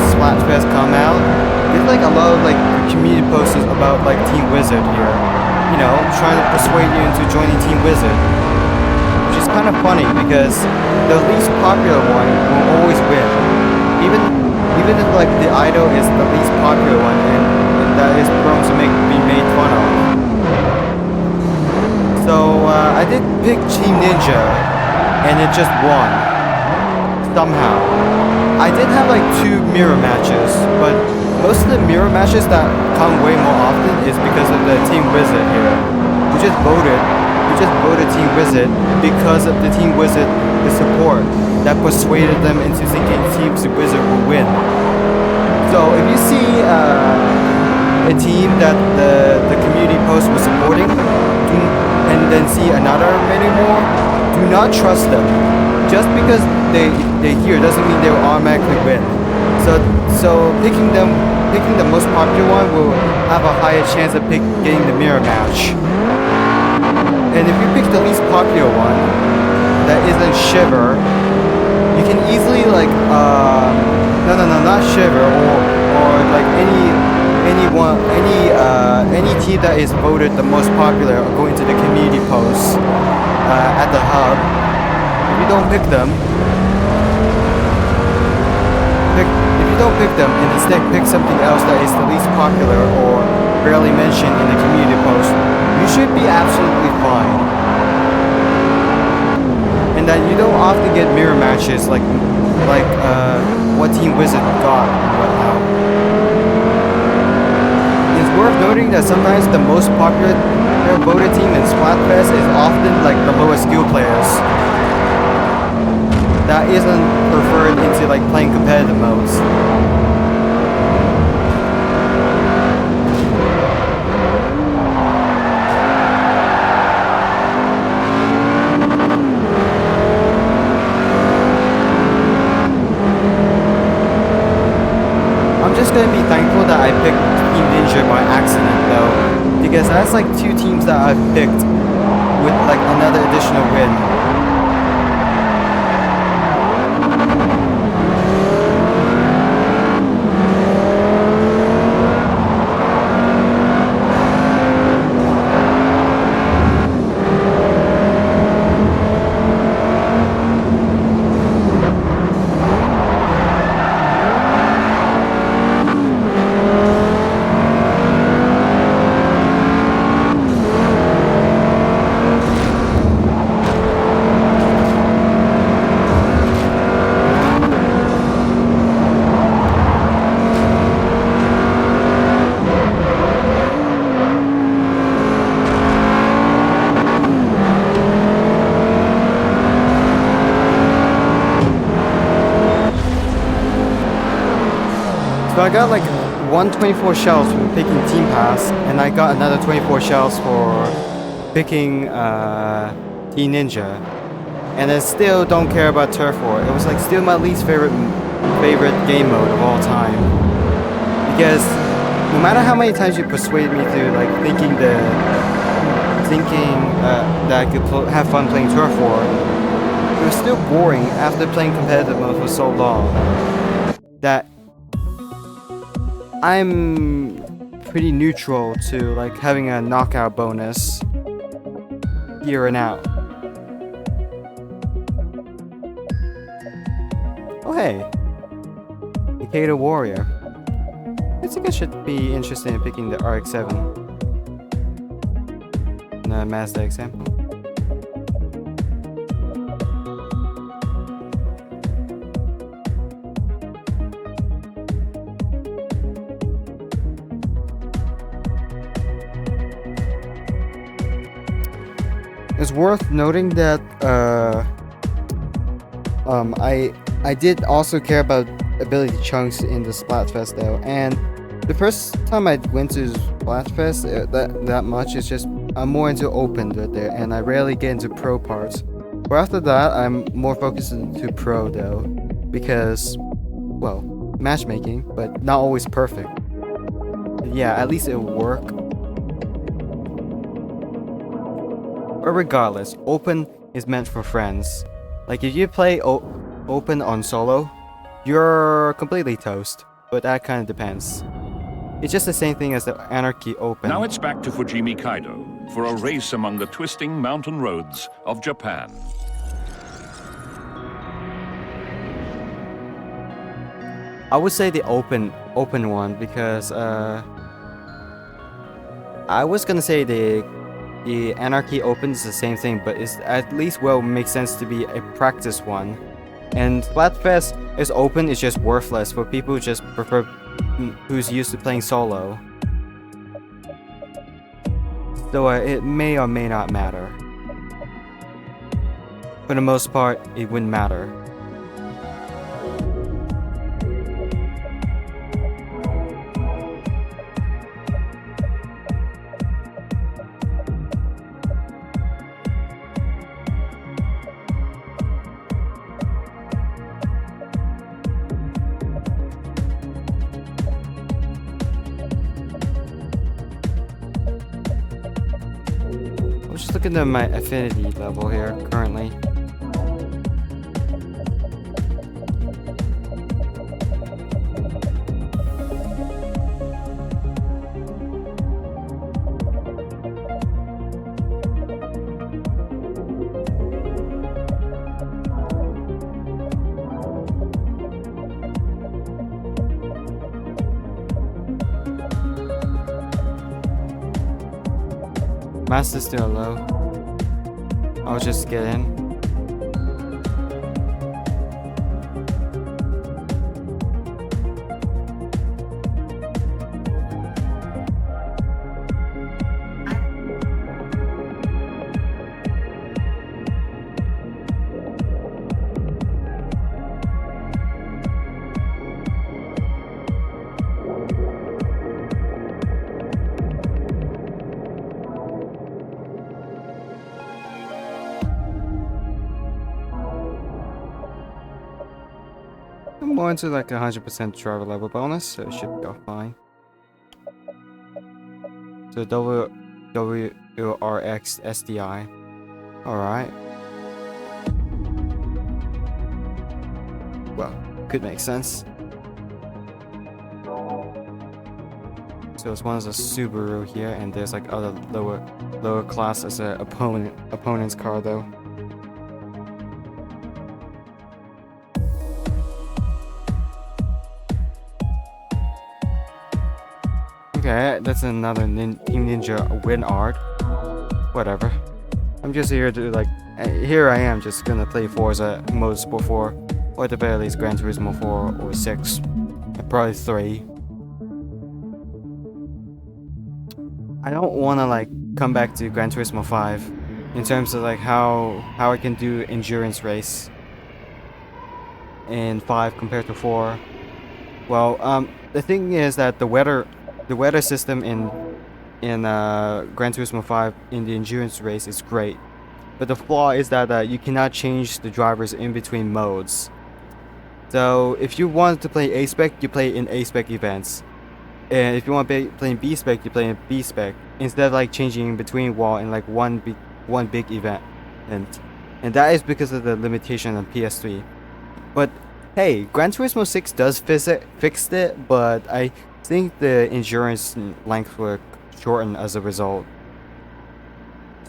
Splatfest come out, there's like a lot of like community posters about like Team Wizard here, you know, trying to persuade you into joining Team Wizard. Which is kind of funny because the least popular one will always win. Even if like the idol is the least popular one and that is prone to be made fun of. So I did pick Team Ninja and it just won. Somehow. I did have like 2 mirror matches, but most of the mirror matches that come way more often is because of the Team Wizard here. We just voted Team Wizard because of the Team Wizard, the support that persuaded them into thinking Team Wizard will win. So if you see a team that the community post was supporting, and then see another many more, do not trust them. Just because they here doesn't mean they will automatically win. So picking the most popular one will have a higher chance of getting the mirror match. And if you pick the least popular one, that isn't Shiver, you can easily like not Shiver or like any team that is voted the most popular according to the community posts at the hub. If you don't pick them, and instead pick something else that is the least popular or barely mentioned in the community post, you should be absolutely fine. And that you don't often get mirror matches like what Team Wizard got and whatnot. It's worth noting that sometimes the most popular voted team in Splatfest is often like the lowest skill players that isn't preferred into like playing competitive modes. I'm just gonna be thankful that I picked Team Ninja by accident though, because that's like 2 teams that I've picked with like another additional win. So I got like 124 shells for picking Team Pass, and I got another 24 shells for picking Team Ninja. And I still don't care about Turf War. It was like still my least favorite game mode of all time. Because no matter how many times you persuade me to like thinking that I could have fun playing Turf War, it was still boring after playing competitive mode for so long that I'm pretty neutral to like having a knockout bonus here and out. Oh hey, Ikeda Warrior. I think I should be interested in picking the RX-7. The Mazda example. It's worth noting that I did also care about ability chunks in the Splatfest though, and the first time I went to Splatfest that much, it's just I'm more into open there, and I rarely get into pro parts. But after that, I'm more focused into pro though, because, well, matchmaking, but not always perfect. Yeah, at least it'll work. But regardless, open is meant for friends. Like if you play open on solo, you're completely toast, but that kind of depends. It's just the same thing as the Anarchy Open. Now it's back to Fujimi Kaido for a race among the twisting mountain roads of Japan. I would say the open one because I was gonna say the Anarchy Open is the same thing, but it's at least makes sense to be a practice one. And Splatfest is open, it's just worthless for people who just prefer who's used to playing solo. So it may or may not matter. For the most part, it wouldn't matter. Just looking at my affinity level here currently. Master's still low. I'll just get in. I'm more into like 100% driver level bonus, so it should go fine. So WRX SDI. Alright. Well, could make sense. So this one is a Subaru here, and there's like other lower class as a opponent's car though. Okay, that's another Team Ninja win art. Whatever. I'm just here to like, here I am just gonna play Forza Motorsport 4, or at the very least Gran Turismo 4 or 6, and probably 3. I don't want to like come back to Gran Turismo 5 in terms of like how I can do endurance race in 5 compared to 4. Well, the thing is that the weather system in Gran Turismo 5 in the endurance race is great, but the flaw is that you cannot change the drivers in between modes. So if you want to play A spec, you play in A spec events, and if you want to play in B spec, you play in B spec instead of like changing in between wall in like one big event, and that is because of the limitation on PS3. But hey, Gran Turismo 6 does fixed it, but I think the endurance length will shorten as a result.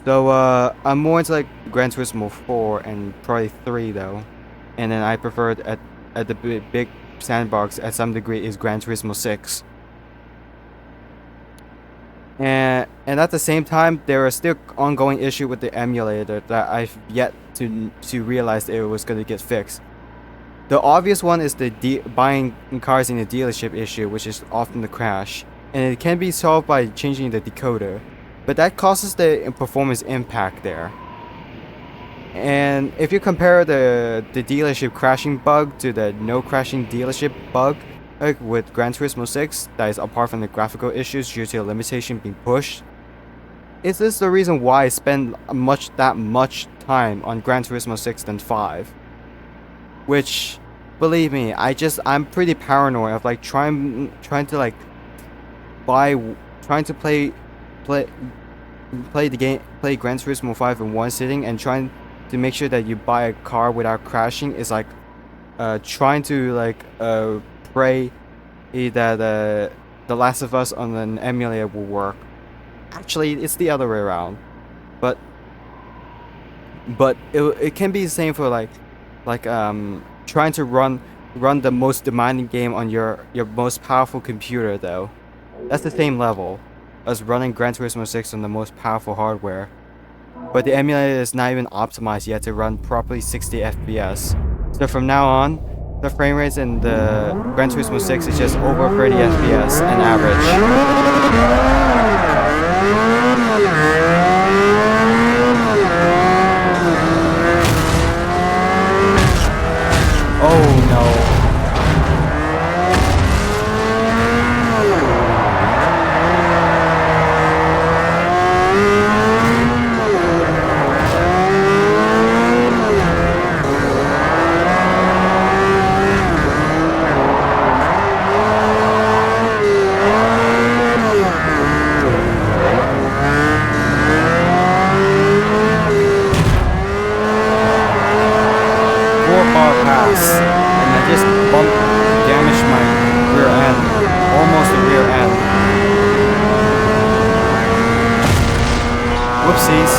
So I'm more into like Gran Turismo 4 and probably 3 though, and then I preferred at the big sandbox at some degree is Gran Turismo 6. And at the same time, there are still ongoing issue with the emulator that I've yet to realize it was going to get fixed. The obvious one is the buying cars in the dealership issue, which is often the crash, and it can be solved by changing the decoder, but that causes the performance impact there. And if you compare the dealership crashing bug to the no crashing dealership bug, like with Gran Turismo 6, that is apart from the graphical issues due to a limitation being pushed, is this the reason why I spend that much time on Gran Turismo 6 than 5? Which, believe me, I'm pretty paranoid of like trying to like trying to play the game, play Gran Turismo 5 in one sitting, and trying to make sure that you buy a car without crashing is like trying to like pray that The Last of Us on an emulator will work. Actually, it's the other way around, but it can be the same for like trying to run the most demanding game on your most powerful computer though. That's the same level as running Gran Turismo 6 on the most powerful hardware, but the emulator is not even optimized yet to run properly 60 FPS. So from now on, the frame rates in the Gran Turismo 6 is just over 30 FPS on average. Oh no. And I just damaged my rear end, almost the rear end. Whoopsies.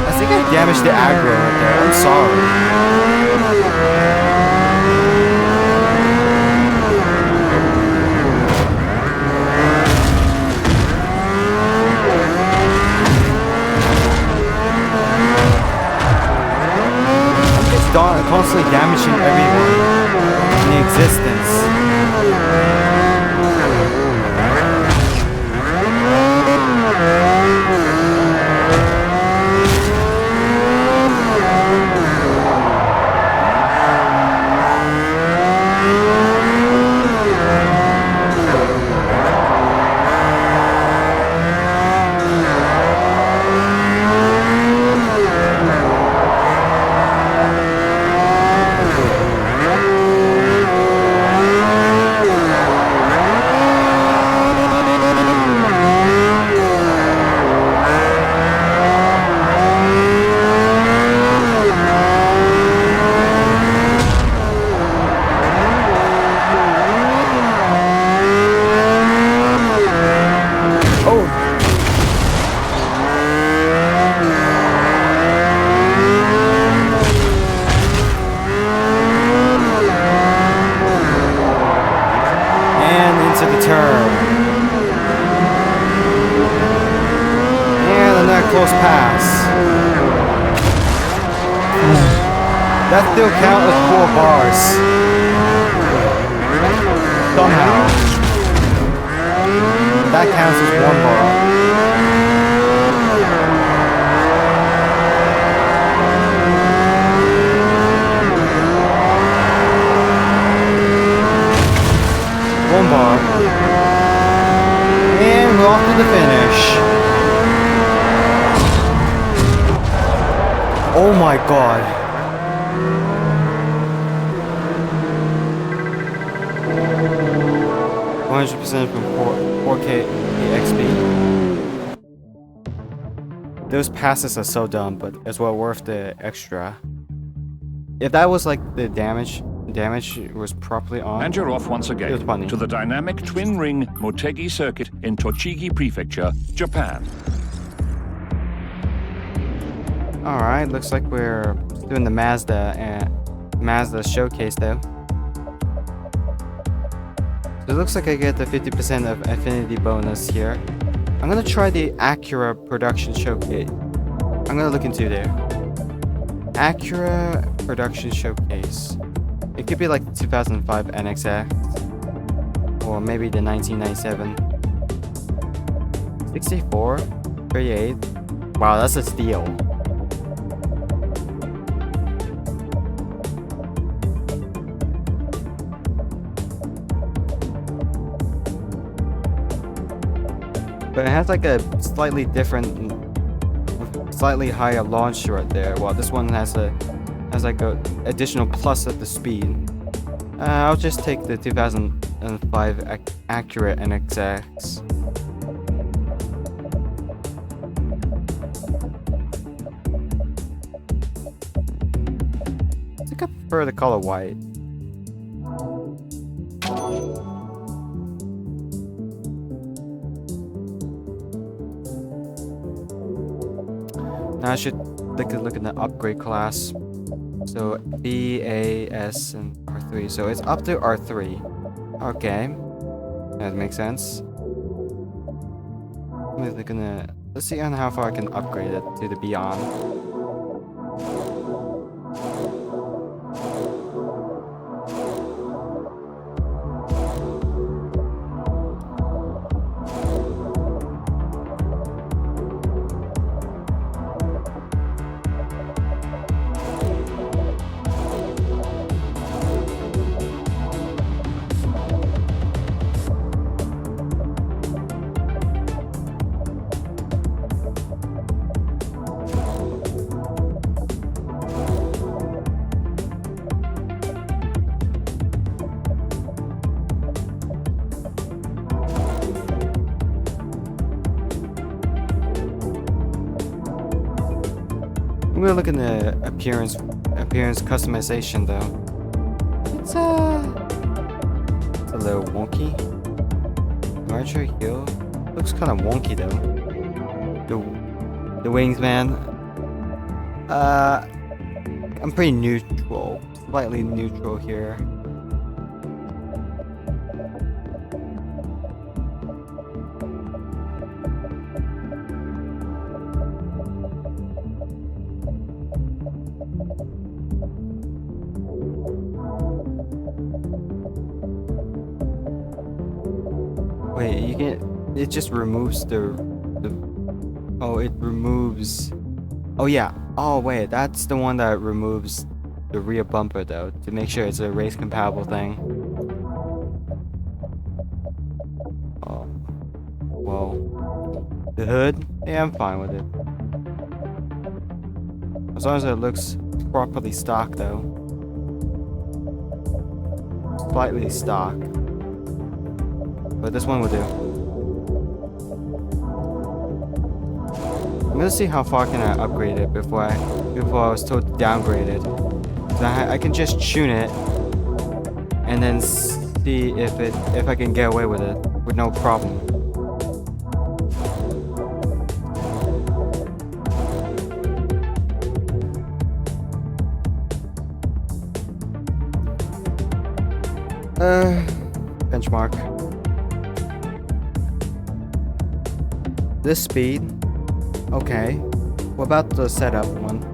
I think I damaged the aggro right there, I'm sorry. Constantly damaging everyone in existence. Close pass. That still counts as 4 bars. Somehow. That counts as 1 bar. my god. %, from 4K EXP. Those passes are so dumb, but it's well worth the extra. If that was like the damage was properly on. And you're off once again to the dynamic twin-ring Motegi circuit in Tochigi Prefecture, Japan. Alright, looks like we're doing the Mazda showcase though. So it looks like I get the 50% of affinity bonus here. I'm gonna try the Acura production showcase. I'm gonna look into there. Acura production showcase. It could be like the 2005 NXX. Or maybe the 1997. 64? 38? Wow, that's a steal. But it has like a slightly different, slightly higher launch right there. While this one has like a additional plus at the speed. I'll just take the 2005 Acura NXX. I think I prefer the color white. Now I should look at the upgrade class. So B, A, S, and R3. So it's up to R3. Okay, that makes sense. Let's see on how far I can upgrade it to the Beyond. I'm gonna look in the appearance customization though. It's a little wonky. Larger heel looks kind of wonky though. The wings, man. I'm pretty neutral, slightly neutral here. Wait, you can't. It just removes the. Oh, it removes. Oh yeah. Oh wait, that's the one that removes the rear bumper though, to make sure it's a race compatible thing. Oh. Whoa. The hood? Yeah, I'm fine with it. As long as it looks properly stock though. Slightly stock. But this one will do. I'm gonna see how far can I upgrade it before I was told to downgrade it. So I can just tune it and then see if I can get away with it with no problem. Benchmark. This speed. Okay. What about the setup one?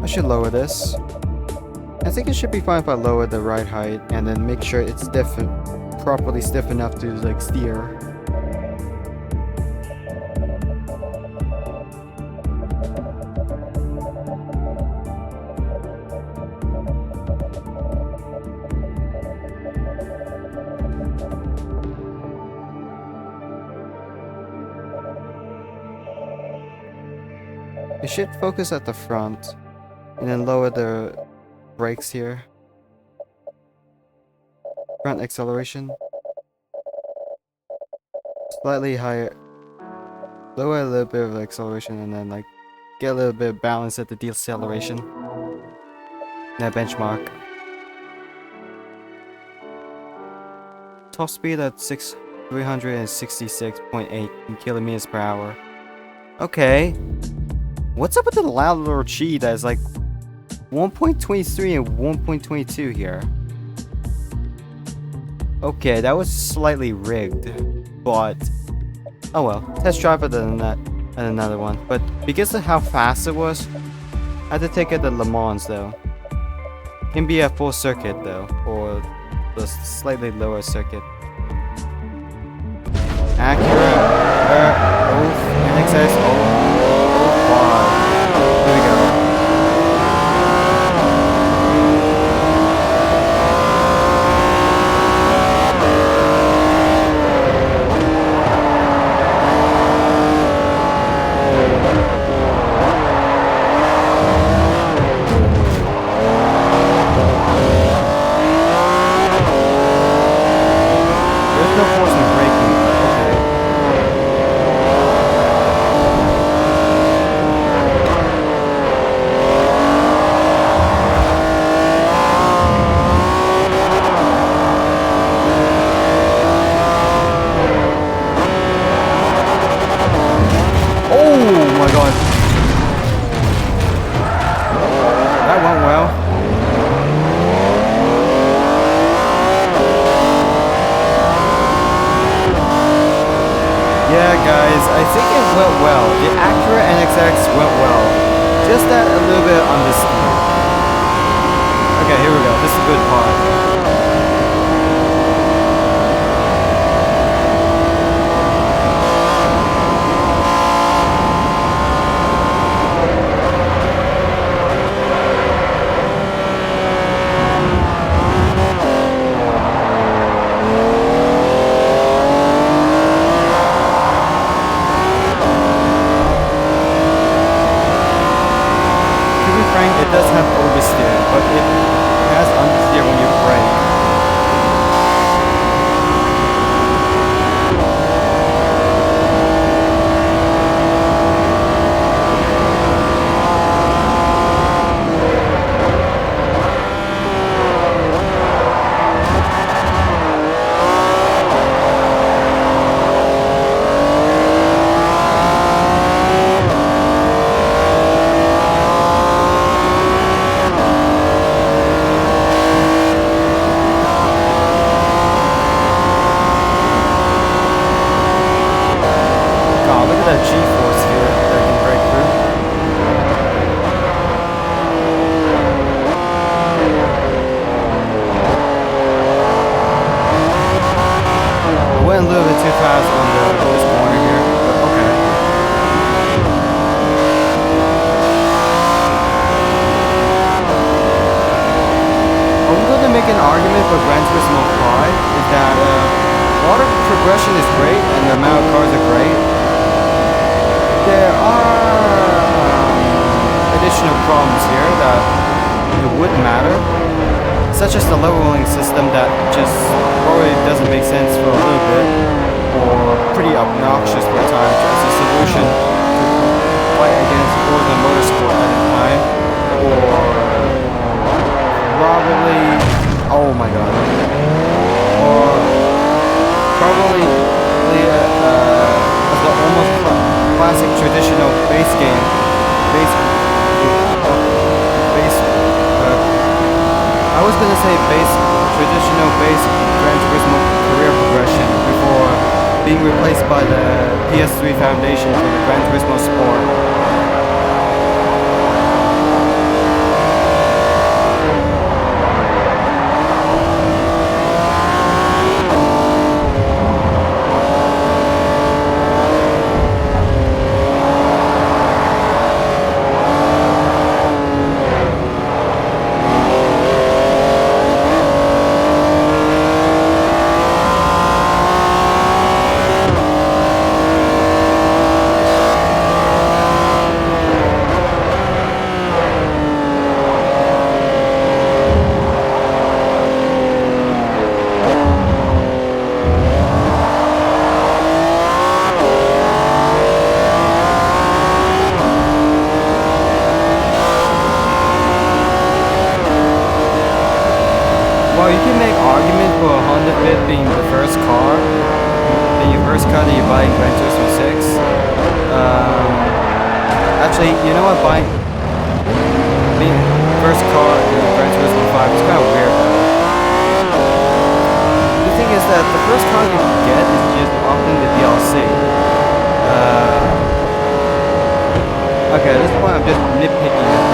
I should lower this. I think it should be fine if I lower the ride height and then make sure it's properly stiff enough to like steer. should focus at the front and then lower the brakes here. Front acceleration. Slightly higher. Lower a little bit of the acceleration and then like get a little bit of balance at the deceleration. That benchmark. Top speed at 366.8 kilometers per hour. Okay. What's up with the lateral G that is like 1.23 and 1.22 here? Okay, that was slightly rigged, but oh well. Test drive it and another one. But because of how fast it was, I had to take it to Le Mans though. Can be a full circuit though, or the slightly lower circuit. Acura, NXS, wow. Here we go. There's no force in braking. Okay. Yeah, guys, I think it went well. The Acura NXX went well. Just that a little bit understeer. Okay, here we go. This is a good part. It does have oversteer, but it has understeer when you brake. Went a little bit too fast on this corner here, but okay. I'm going to make an argument for Gran Turismo 5 is that water progression is great and the amount of cars are great. There are additional problems here that it would matter, such as the leveling system that just probably doesn't make sense for a little bit, or pretty obnoxious for times as a solution to fight against Forza Motorsport at the time, or probably, oh my god, or probably as the almost classic traditional base game, I was gonna say traditional base Gran Turismo career progression before being replaced by the PS3 foundation for the Gran Turismo Sport. first car that you buy in Gran Turismo 6. Actually, you know what? Buying the first car in Gran Turismo 5 is kind of weird though. The thing is that the first car you get is just often the DLC. Okay, at this point I'm just nitpicking at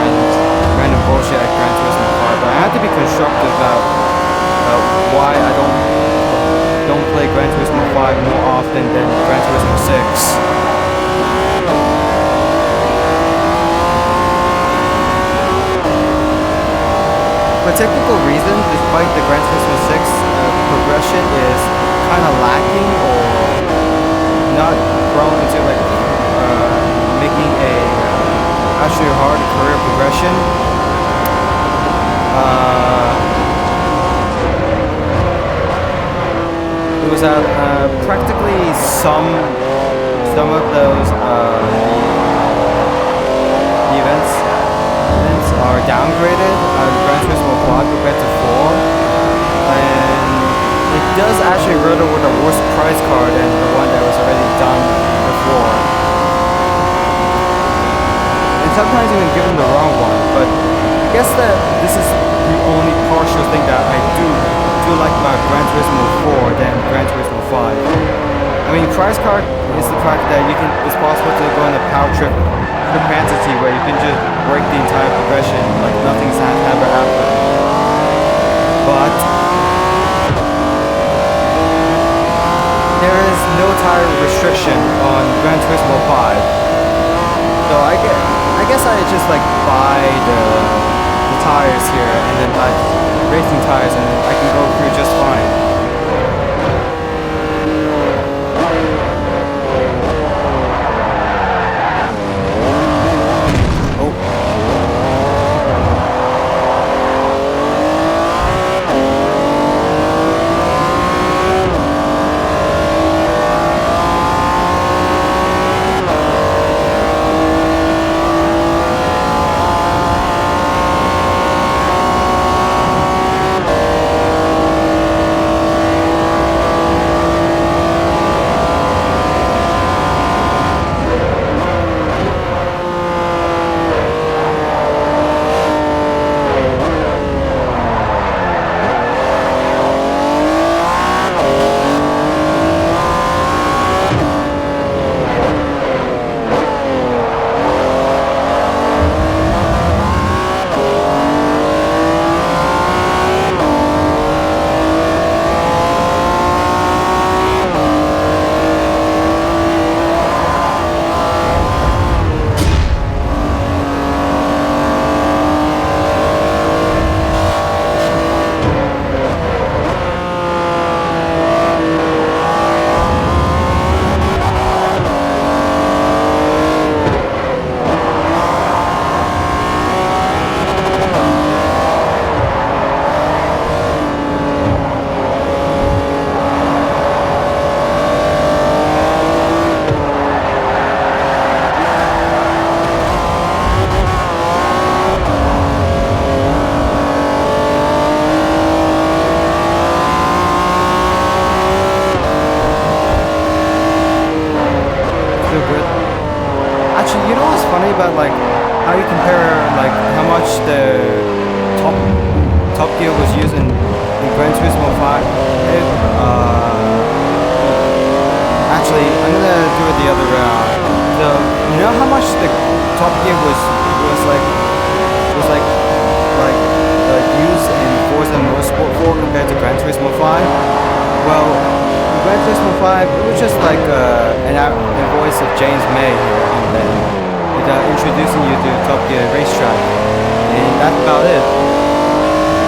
random bullshit at Gran Turismo 5, but I have to be constructive about why I don't play Gran Turismo 5 more often than Gran Turismo 6. For technical reasons, despite the Gran Turismo 6 progression is kind of lacking or not grown into like making a actually hard career progression. It was at practically some of those the events are downgraded as Gran Turismo 5 compared to 4, and it does actually riddle with a worse prize card than the one that was already done before. And sometimes even given the wrong one, but I guess that this is the only partial thing that I do like about Gran Turismo 4 than Gran Turismo 5. I mean, prize card is the fact that it's possible to go in a power trip capacity where you can just break the entire progression like nothing's ever happened. But there is no tire restriction on Gran Turismo 5. So I guess I just like buy the tires here and then buy racing tires and I can go through just fine. About like how you compare like how much the top gear was used in Gran Turismo 5. Actually, I'm gonna do it the other way around. So you know how much the top gear was used in Forza Motorsport 4 compared to Gran Turismo 5? Well, in Gran Turismo 5 it was just like a voice of James May here and then. Introducing you to Top Gear racetrack, and that's about it.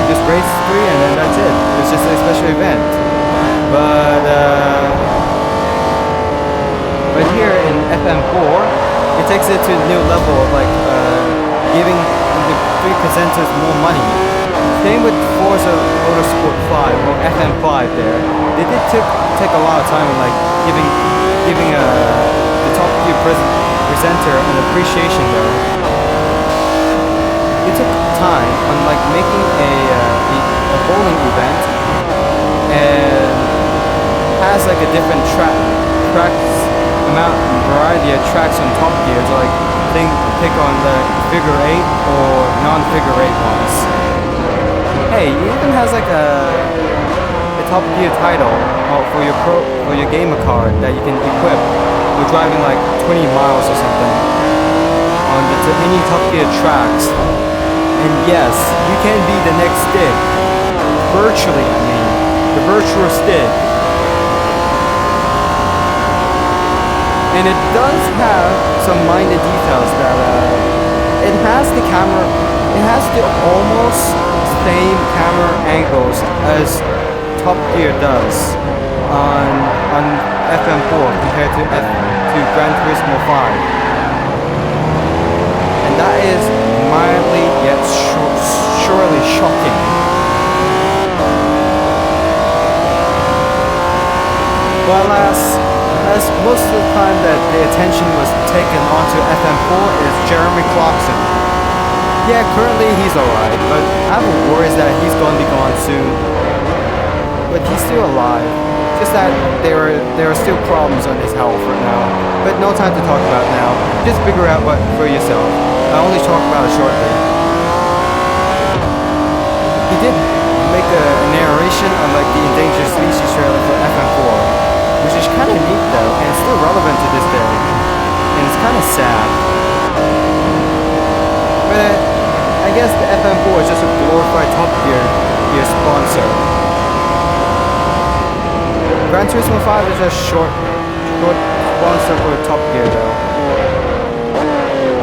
Just race 3 and then that's it. It's just a special event. But here in FM4, it takes it to a new level of like giving the 3 presenters more money. Same with Forza Motorsport 5 or FM5 there. They did take a lot of time in like giving the Top Gear presenter an appreciation though. It took time on like making a bowling event and has like a different track amount variety of tracks on Top Gear to like pick on the figure 8 or non-figure 8 ones. Hey, it even has like a Top Gear title for your gamer card that you can equip for driving like 20 miles or something on any Top Gear tracks. And yes, you can be the next stick. Virtually, I mean, the virtual stick. And it does have some minor details that it has the camera, it has the almost same camera angles as Top Gear does on FM4 compared to Gran Turismo 5. And that is mildly yet surely shocking. But as most of the time that the attention was taken onto FM4 is Jeremy Clarkson. Yeah, currently he's alright, but I have worries that he's going to be gone soon. But he's still alive. Just that there are still problems on his health right now. But no time to talk about now. Just figure out what for yourself. I'll only talk about it shortly. He did make a narration on like the endangered species trailer for FM4, which is kind of neat though, and it's still relevant to this day. And it's kind of sad. But I guess the FM4 is just a glorified Top Gear sponsor. Gran Turismo 5 is just short sponsor for Top Gear though.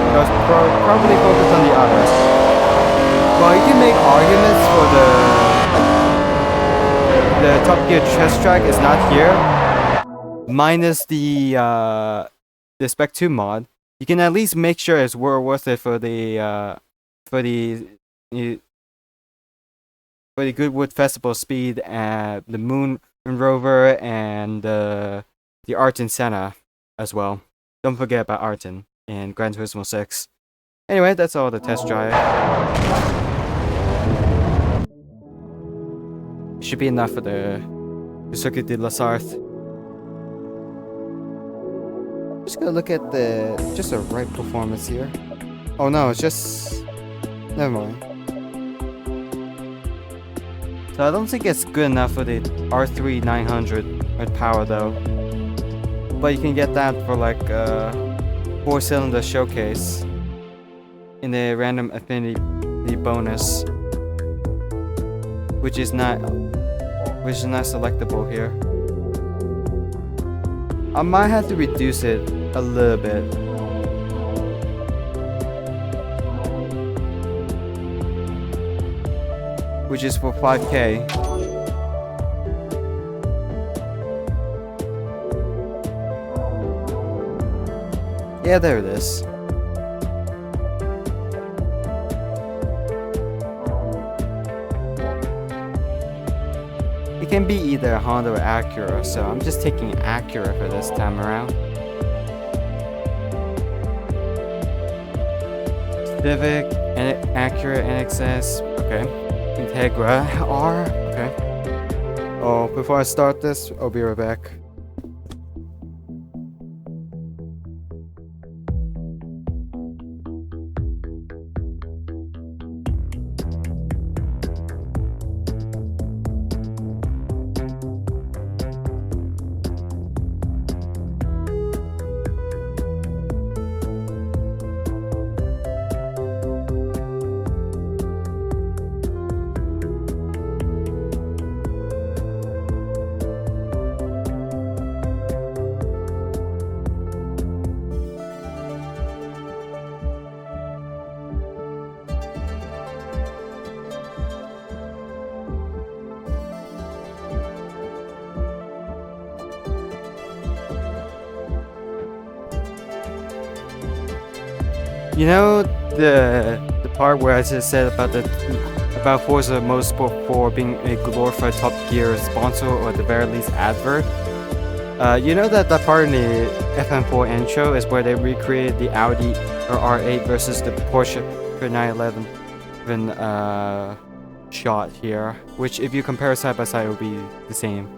It was probably focused on the others. Well, you can make arguments for the Top Gear test track is not here, minus the Spec 2 mod. You can at least make sure it's worth it for the Goodwood Festival Speed and the Moon Rover and the Arton Senna as well. Don't forget about Arton and Gran Turismo 6. Anyway, that's all the test drive. Should be enough for the Circuit de la Sarthe. Just gonna look at just a right performance here. Oh no, it's just... never mind. So I don't think it's good enough for the R3 900 with power though. But you can get that for like a 4-cylinder showcase in the random affinity bonus, which is not selectable here. I might have to reduce it a little bit. Which is for 5K. Yeah, there it is. It can be either Honda or Acura, so I'm just taking Acura for this time around. Civic, Acura NXS, okay. Integra R, okay. Oh, before I start this, I'll be right back. You know the part where I just said about Forza Motorsport 4 being a glorified Top Gear sponsor or at the very least advert? You know that part in the FM4 intro is where they recreated the Audi or R8 versus the Porsche 911 shot here, which if you compare side by side it would be the same.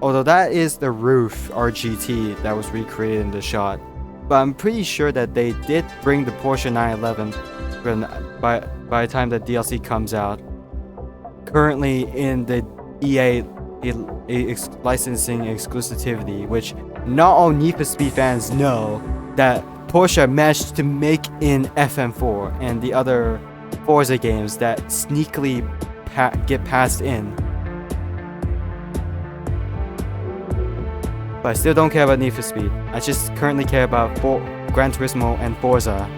Although that is the roof RGT that was recreated in the shot. But I'm pretty sure that they did bring the Porsche 911 by the time the DLC comes out. Currently in the EA licensing exclusivity, which not all Need for Speed fans know that Porsche managed to make in FM4 and the other Forza games that sneakily get passed in. But I still don't care about Need for Speed. I just currently care about Gran Turismo and Forza.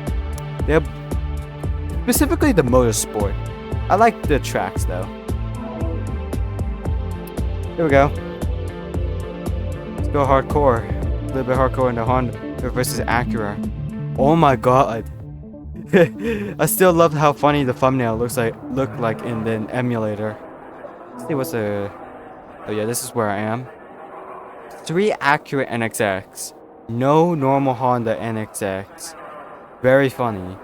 They're specifically the Motorsport. I like the tracks though. Here we go. Let's go hardcore. A little bit hardcore in the Honda versus Acura. Oh my god. I still love how funny the thumbnail looked like in the emulator. Let's see what's the... Oh yeah, this is where I am. 3 Acura NXX. No normal Honda NXX. Very funny.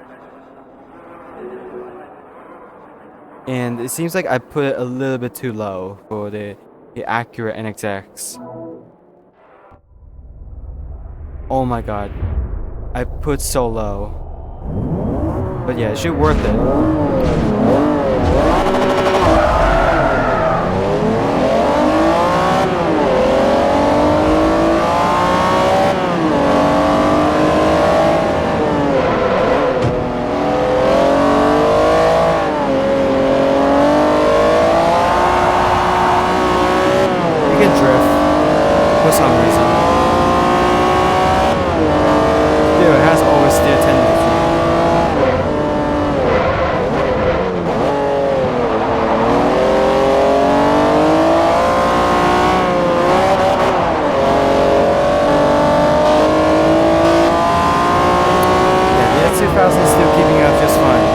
And it seems like I put it a little bit too low for the Acura NXX. Oh my god. I put so low. But yeah, it should worth it. For some reason. Dude, it has oversteer tendency. Yeah, the S2000 is still keeping up just fine.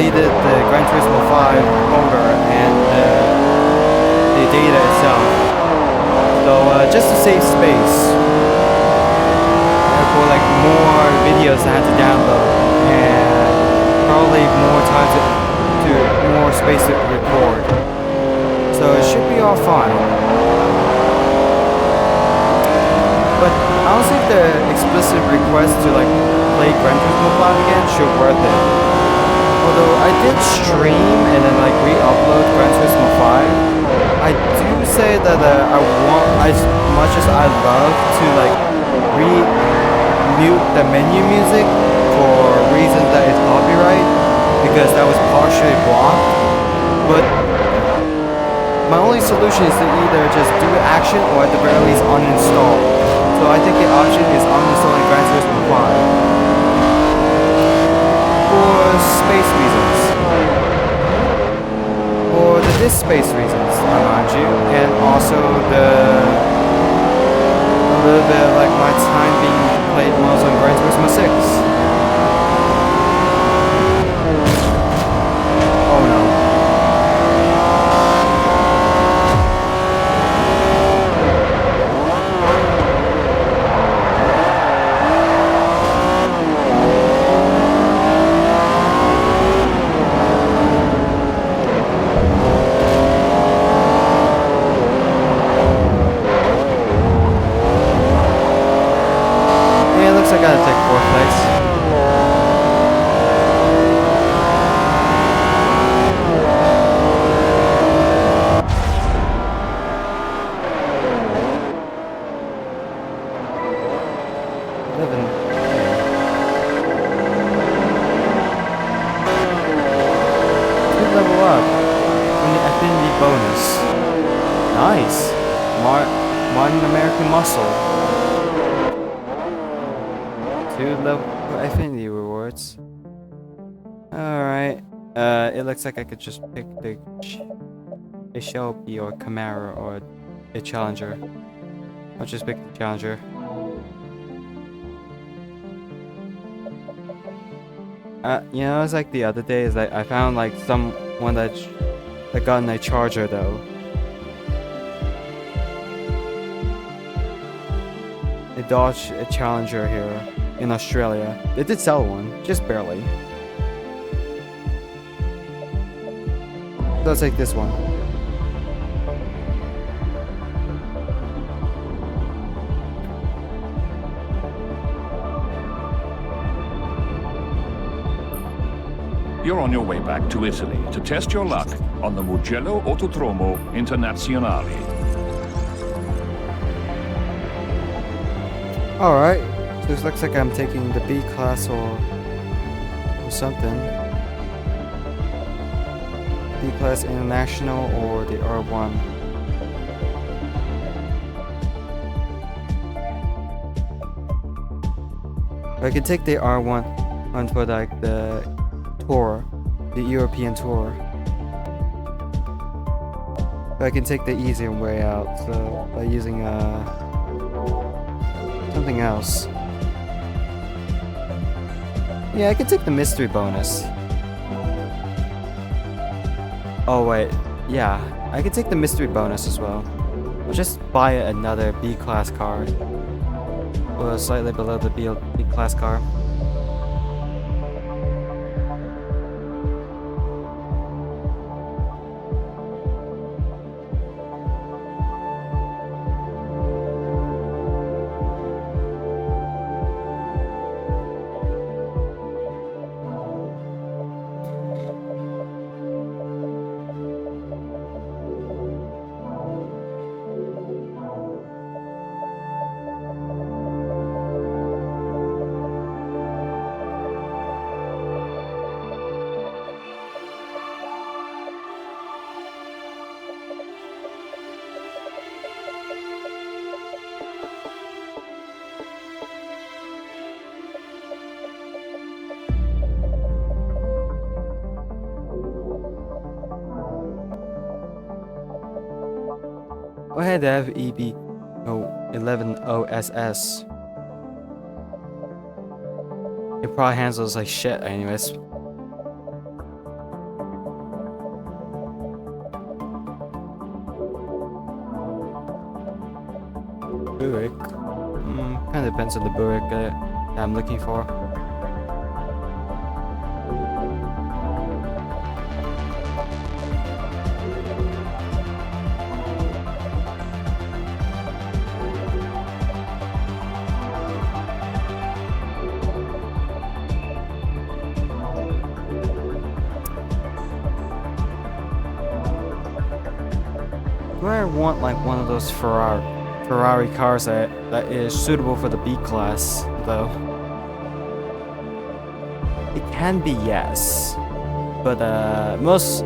deleted the Gran Turismo 5 motor and the data itself. So just to save space, for like more videos I had to download and probably more time to more space to record. So it should be all fine. But I don't think the explicit request to like play Gran Turismo 5 again should worth it. Although I did stream and then like re-upload Gran Turismo 5, I do say that I want, as much as I love to like mute the menu music for reasons that it's copyright, because that was partially blocked, but my only solution is to either just do action or at the very least uninstall. So I think the option is uninstalling Gran Turismo 5 for space reasons, for the disk space reasons, mind you, and also a little bit of like my time being played most on Gran Turismo 6. Oh no. I gotta take 4th place. Good level up from the affinity bonus. Nice. Modern American muscle. 2 level affinity rewards. Alright. It looks like I could just pick a Shelby or Camaro or a Challenger. I'll just pick the Challenger. You know, it's like the other day is like I found like someone that got a Charger though. A Dodge Challenger here in Australia. They did sell one, just barely. So let's take this one. You're on your way back to Italy to test your luck on the Mugello Autodromo Internazionale. Alright, so this looks like I'm taking the B class or something. B class international or the R1. I could take the R1 for like the tour, the European tour. But I can take the easier way out, so by using something else. Yeah, I can take the mystery bonus. Oh wait, yeah, I can take the mystery bonus as well. I'll just buy another B class car, or slightly below the B class car. I had to have EB 11 OSS. It probably handles like shit anyways. Buick. Kind of depends on the Buick that I'm looking for. Do I want like one of those Ferrari cars that is suitable for the B class though? It can be, yes, but most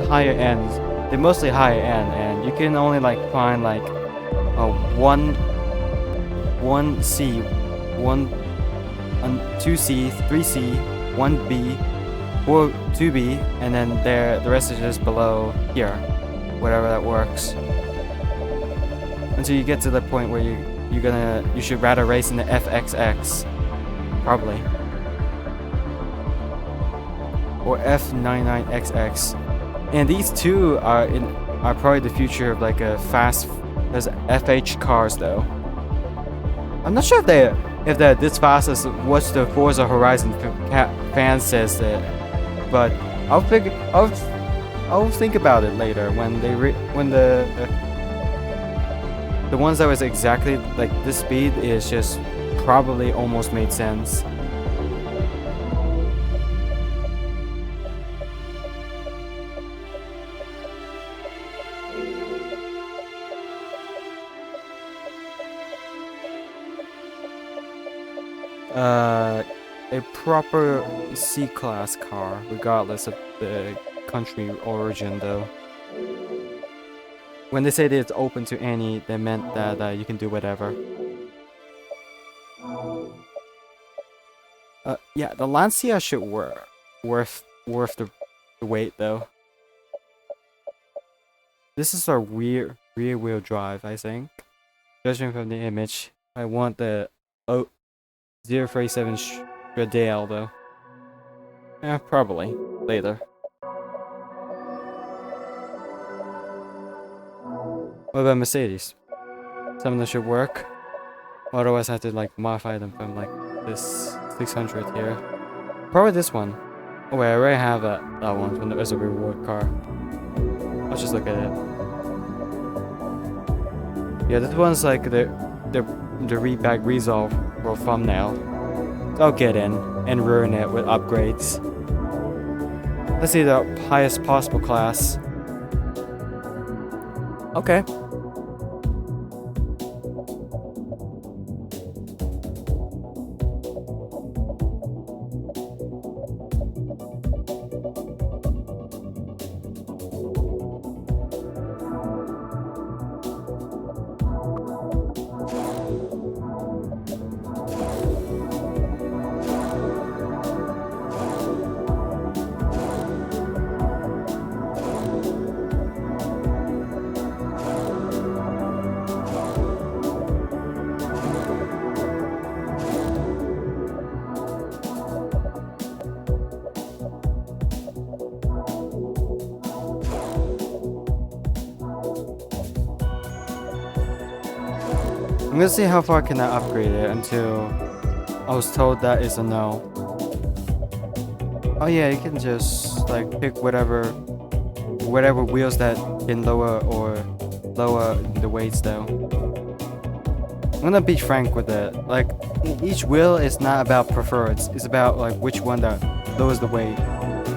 higher ends, they're mostly higher end, and you can only like find like a one C, 2C, 3C, 1B, or 2B, and then the rest is just below here. Whatever that works. Until you get to the point where you should rather race in the FXX, probably, or F99XX, and these two are probably the future of like a fast as FH cars though. I'm not sure if they're this fast as what the Forza Horizon fan says that, but I'll think about it later when the ones that was exactly like this speed is just probably almost made sense. A proper C-class car, regardless of the country origin though. When they say that it's open to any, they meant that you can do whatever. Yeah, the Lancia should worth the wait though. This is our rear wheel drive, I think. Judging from the image, I want the 037 Stradale though. Yeah, probably later. What about Mercedes? Some of them should work. Otherwise I have to like modify them from like this 600 here. Probably this one. Oh wait, I already have that one from as a reward car. Let's just look at it. Yeah, this one's like the readback resolve for thumbnail. So I'll get in and ruin it with upgrades. Let's see the highest possible class. Okay. I'm gonna see how far can I upgrade it until I was told that is a no. Oh yeah, you can just like pick whatever wheels that can lower the weights though. I'm gonna be frank with it. Like each wheel is not about preference, it's about like which one that lowers the weight,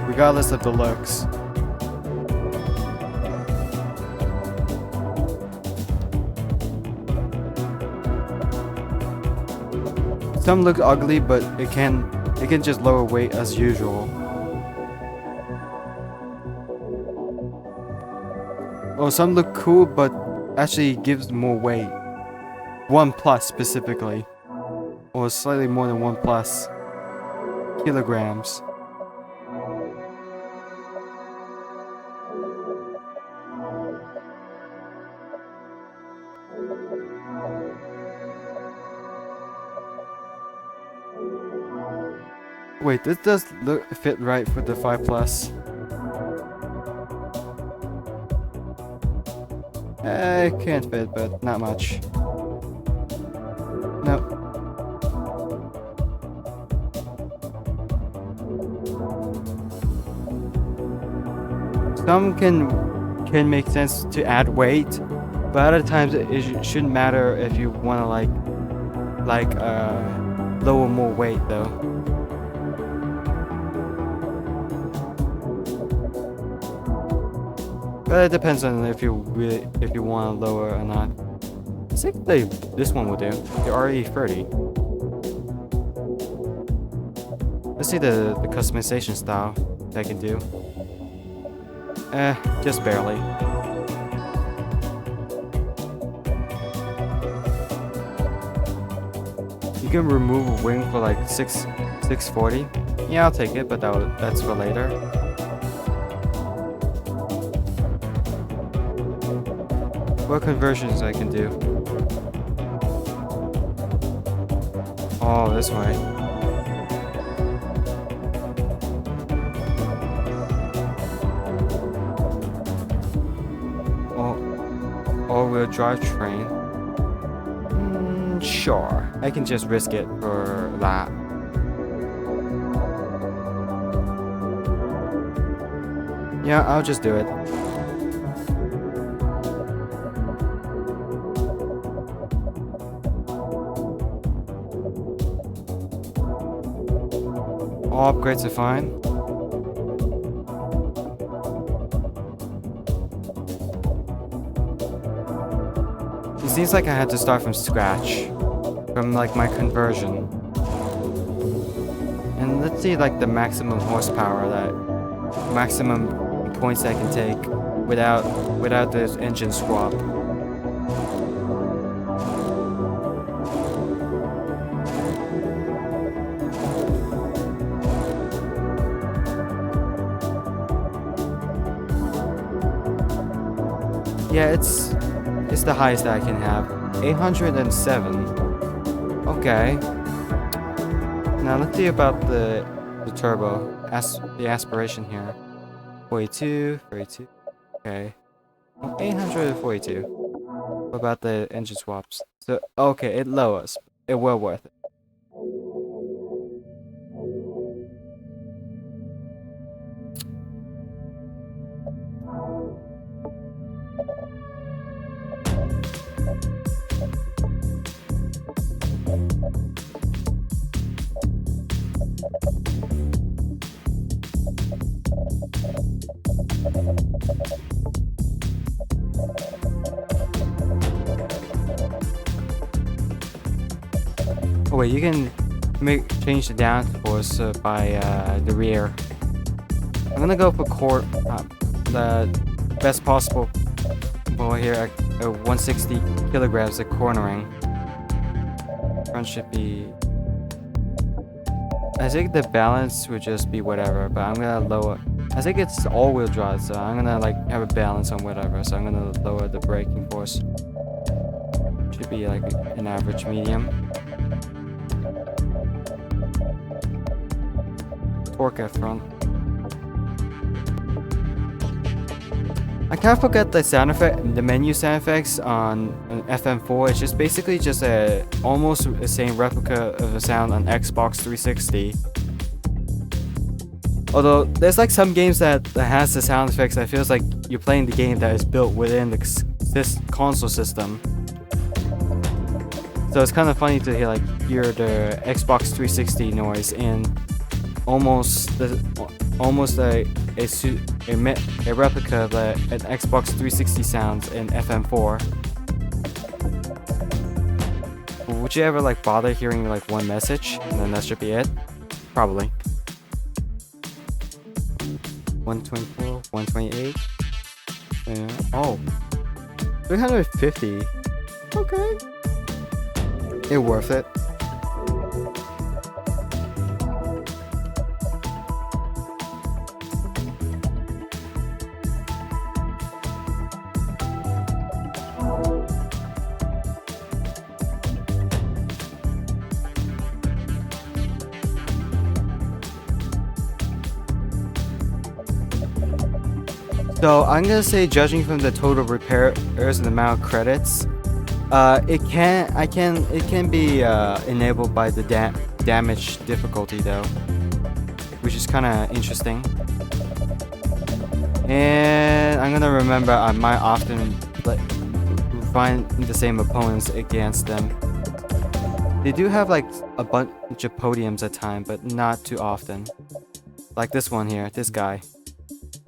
regardless of the looks. Some look ugly, but it can just lower weight as usual. Or some look cool, but actually gives more weight. 1+ specifically, or slightly more than 1+ kilograms. Wait, this does fit right for the 5+. It can't fit, but not much. No. Some can make sense to add weight, but other times it shouldn't matter if you want to lower more weight though. But it depends on if you want to lower or not. I think this one will do. The RE30. Let's see the customization style that I can do. Just barely. You can remove a wing for like 640. Yeah, I'll take it, but that's for later. What conversions I can do? Oh, this way. All-wheel drive train. Sure, I can just risk it for that. Yeah, I'll just do it. All upgrades are fine. It seems like I had to start from scratch, from like my conversion. And let's see like the maximum horsepower, that maximum points I can take without this engine swap. Yeah, it's the highest that I can have. 807. Okay. Now let's see about the turbo. The aspiration here. 42, 42. Okay. 842. What about the engine swaps? So okay, it lowers. It well worth it. Oh wait, you can change the downforce by the rear. I'm gonna go for the best possible here at 160 kilograms of cornering. Front should be. I think the balance would just be whatever, but I'm gonna lower. I think it's all-wheel drive, so I'm gonna like have a balance on whatever. So I'm gonna lower the braking force. Should be like an average medium. Torque at front. I can't forget the sound effect, the menu sound effects on FM4. It's just basically just almost the same replica of the sound on Xbox 360. Although there's like some games that has the sound effects that feels like you're playing the game that is built within this console system. So it's kind of funny to hear the Xbox 360 noise in almost a replica of an Xbox 360 sounds in FM4. Would you ever like bother hearing like one message and then that should be it? Probably. 124, 128. Oh, 350. Okay. It's worth it. So I'm gonna say, judging from the total repairs and the amount of credits, It can be enabled by the damage difficulty though, which is kind of interesting. And I'm gonna remember I might often find the same opponents against them. They do have like a bunch of podiums at time, but not too often. Like this one here, this guy.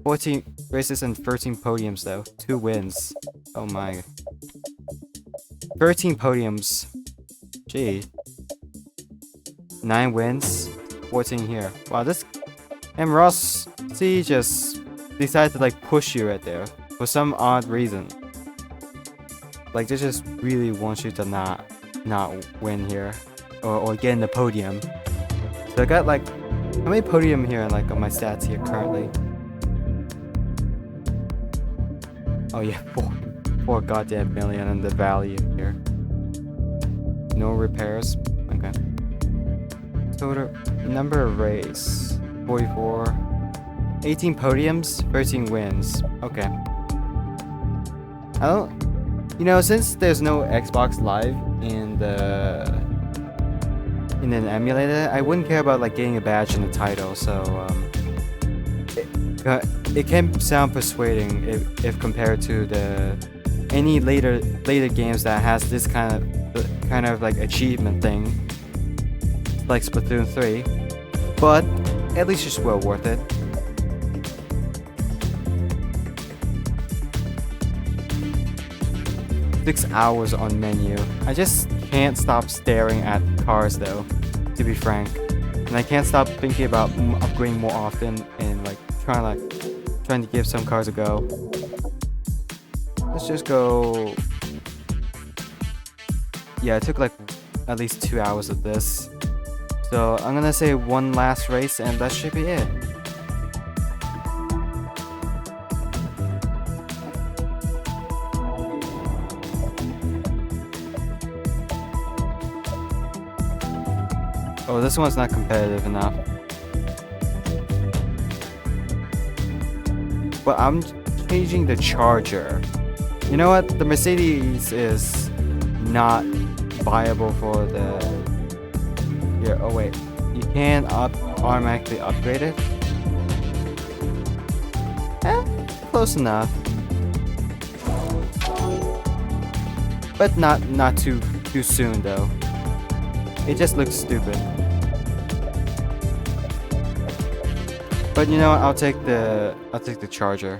14 races and 13 podiums though. 2 wins. Oh my. 13 podiums. Gee. 9 wins. 14 here. Wow, this... And Ross C just decided to like push you right there. For some odd reason. Like they just really want you to not win here. Or get in the podium. So I got like... How many podium here like on my stats here currently? Oh yeah, 4 goddamn million in the value here. No repairs. Okay. Total number of race 44. 18 podiums, 13 wins. Okay. I don't. You know, since there's no Xbox Live in an emulator, I wouldn't care about like getting a badge in the title. So it can sound persuading if compared to any later games that has this kind of like achievement thing, like Splatoon 3, but at least it's well worth it. Six hours on menu. I just can't stop staring at cars though, to be frank, and I can't stop thinking about upgrading more often and like trying to give some cars a go. Let's just go. Yeah, it took like at least 2 hours of this. So I'm gonna say one last race and that should be it. Oh, this one's not competitive enough. But I'm changing the Charger. You know what? The Mercedes is not viable for the... Here, oh wait. You can automatically upgrade it? Close enough. But not too soon though. It just looks stupid. But you know what? I'll take the Charger.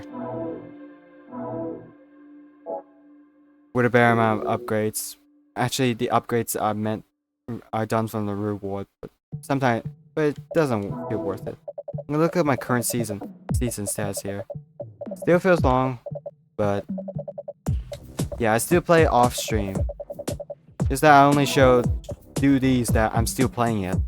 With a fair amount of upgrades. Actually, the upgrades are done from the reward, but it doesn't feel worth it. I'm gonna look at my current season stats here. Still feels long, but yeah, I still play off stream. Just that I only do these that I'm still playing it.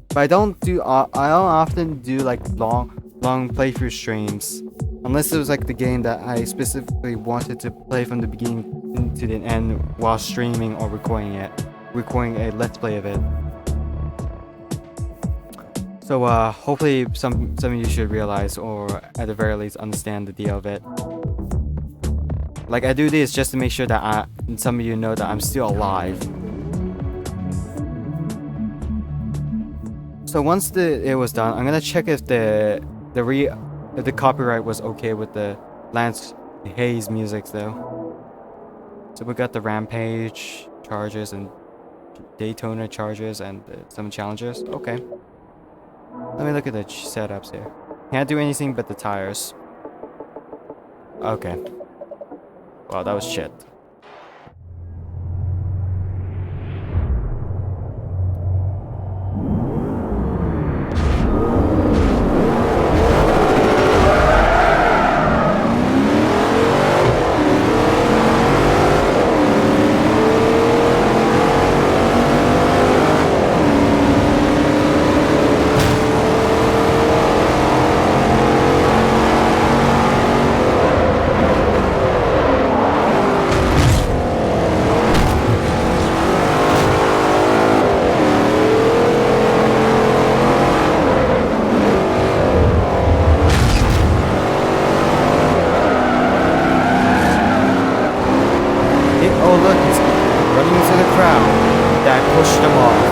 But I don't often do like long playthrough streams, unless it was like the game that I specifically wanted to play from the beginning to the end while streaming or recording a let's play of it. So hopefully some of you should realize, or at the very least understand the deal of it. Like I do this just to make sure that some of you know that I'm still alive. So once it was done, I'm gonna check if the copyright was okay with the Lance Hayes music though. So we got the Rampage charges and Daytona charges and some challenges. Okay. Let me look at the setups here. Can't do anything but the tires. Okay. Wow, that was shit. crowd that pushed them off.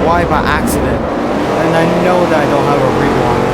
Y by accident, and I know that I don't have a rewind.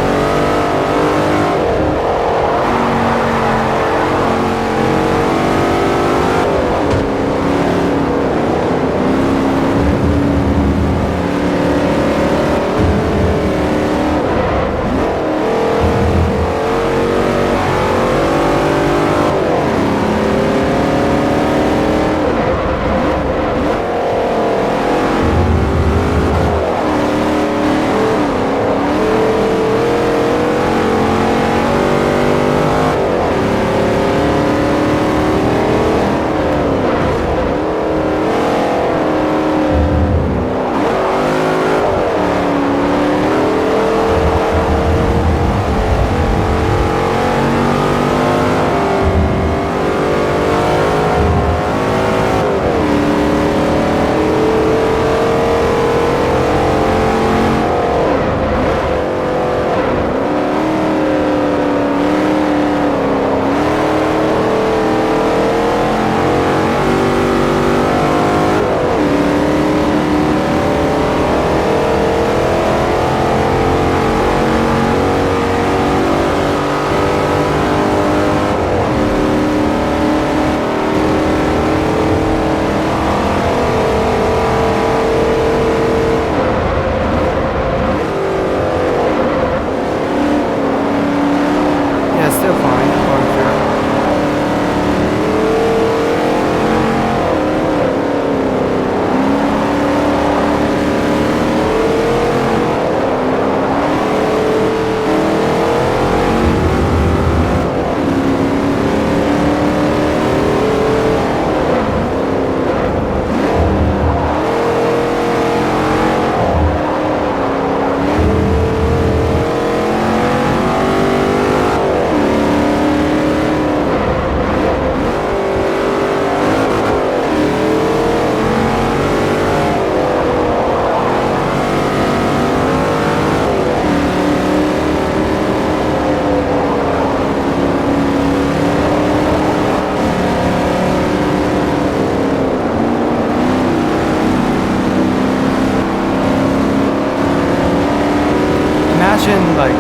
Imagine like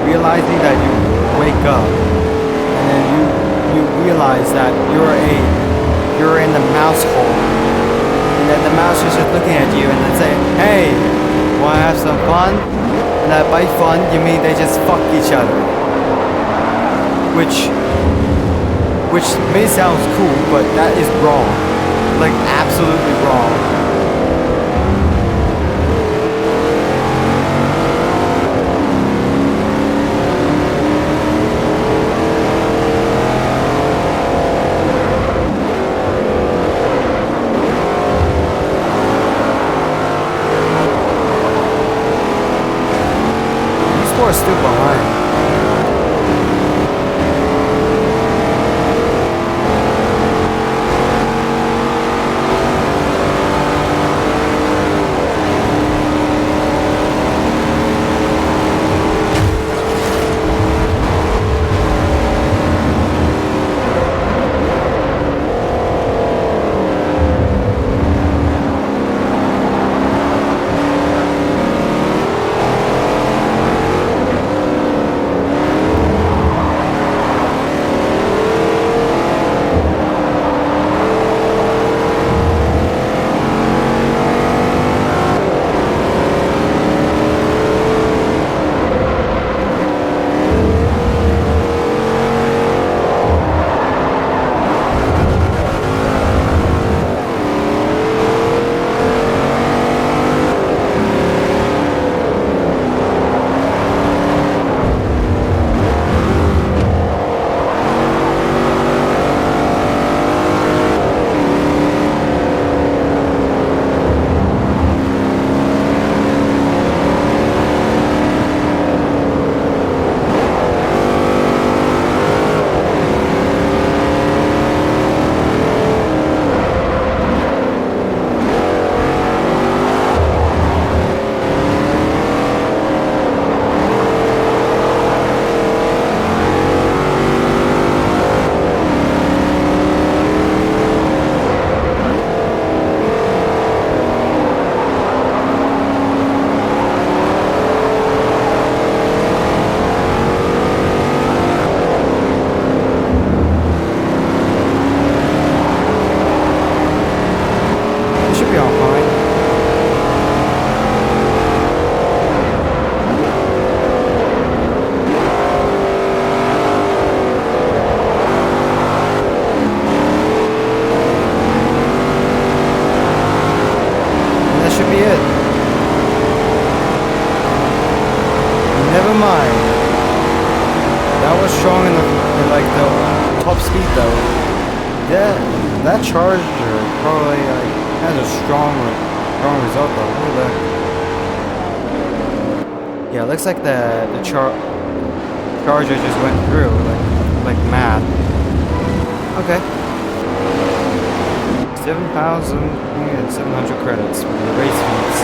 realizing that you wake up and then you realize that you're in the mouse hole, and then the mouse is just looking at you and then saying, "Hey, wanna have some fun?" And that by fun you mean they just fuck each other, which may sound cool, but that is wrong, like absolutely wrong. Are still behind. strong in like the top speed though. That charger probably like has a strong result though. Look at that. Yeah, looks like the charger just went through like mad. Okay. 7,700 credits for the race fees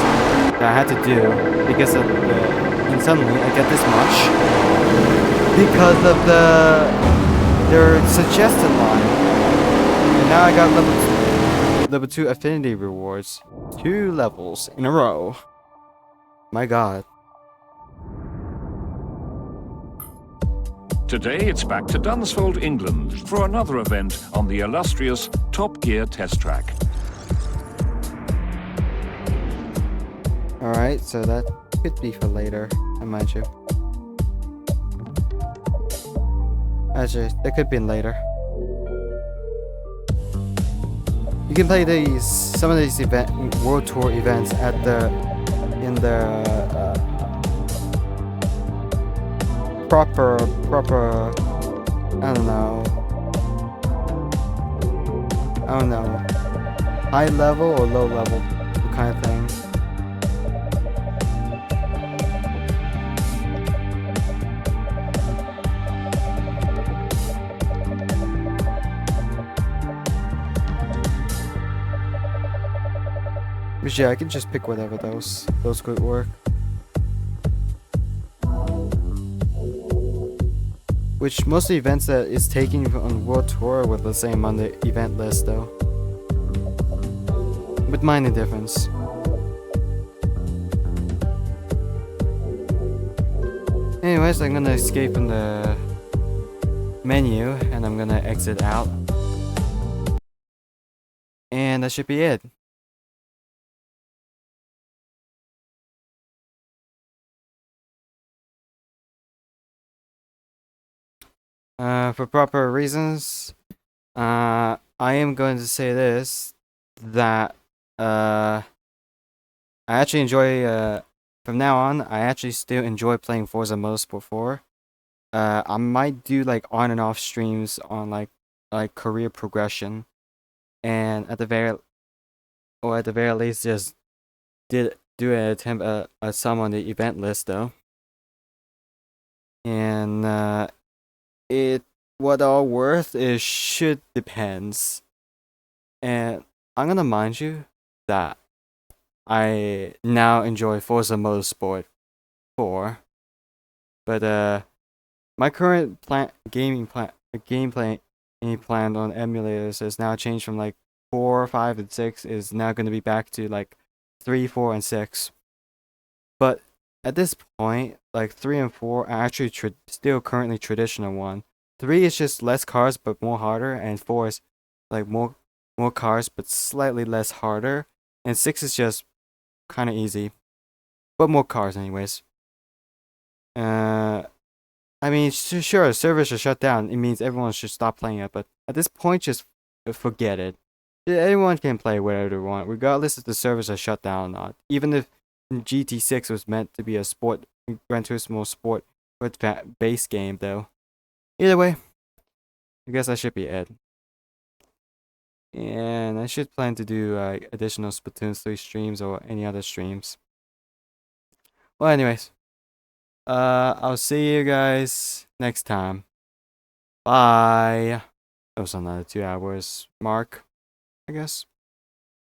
that I had to do because of and suddenly I get this much because of their suggested line, and now I got level 2 affinity rewards, 2 levels in a row. My God. Today it's back to Dunsfold, England, for another event on the illustrious Top Gear test track. Alright, so that could be for later, I mind you. Actually, that could be later. You can play some of these World Tour events in the proper, I don't know, high level or low level kind of thing. But yeah, I can just pick whatever those could work. Which most of the events that is taking on World Tour were the same on the event list though. With minor difference. Anyways, I'm gonna escape from the menu and I'm gonna exit out. And that should be it. For proper reasons, I am going to say this, that I actually enjoy, from now on, I actually still enjoy playing Forza Motorsport 4. I might do like on and off streams on like career progression, and at the very least just do an attempt at some on the event list though. And what all worth is should depends. And I'm gonna mind you that I now enjoy Forza Motorsport 4, but my current gameplay planned on emulators has now changed from like 4, 5, and 6 is now going to be back to like 3, 4, and 6. But at this point, like 3 and 4 are actually still currently traditional one. 3 is just less cars but more harder, and 4 is like more cars but slightly less harder, and 6 is just kind of easy, but more cars anyways. I mean, sure, servers are shut down. It means everyone should stop playing it, but at this point, just forget it. Anyone can play whatever they want, regardless if the servers are shut down or not. Even if GT6 was meant to be a sport, Gran Turismo sport with base game, though. Either way, I guess I should be Ed. And I should plan to do additional Splatoon 3 streams or any other streams. Well, anyways. I'll see you guys next time. Bye. That was another 2 hours mark, I guess.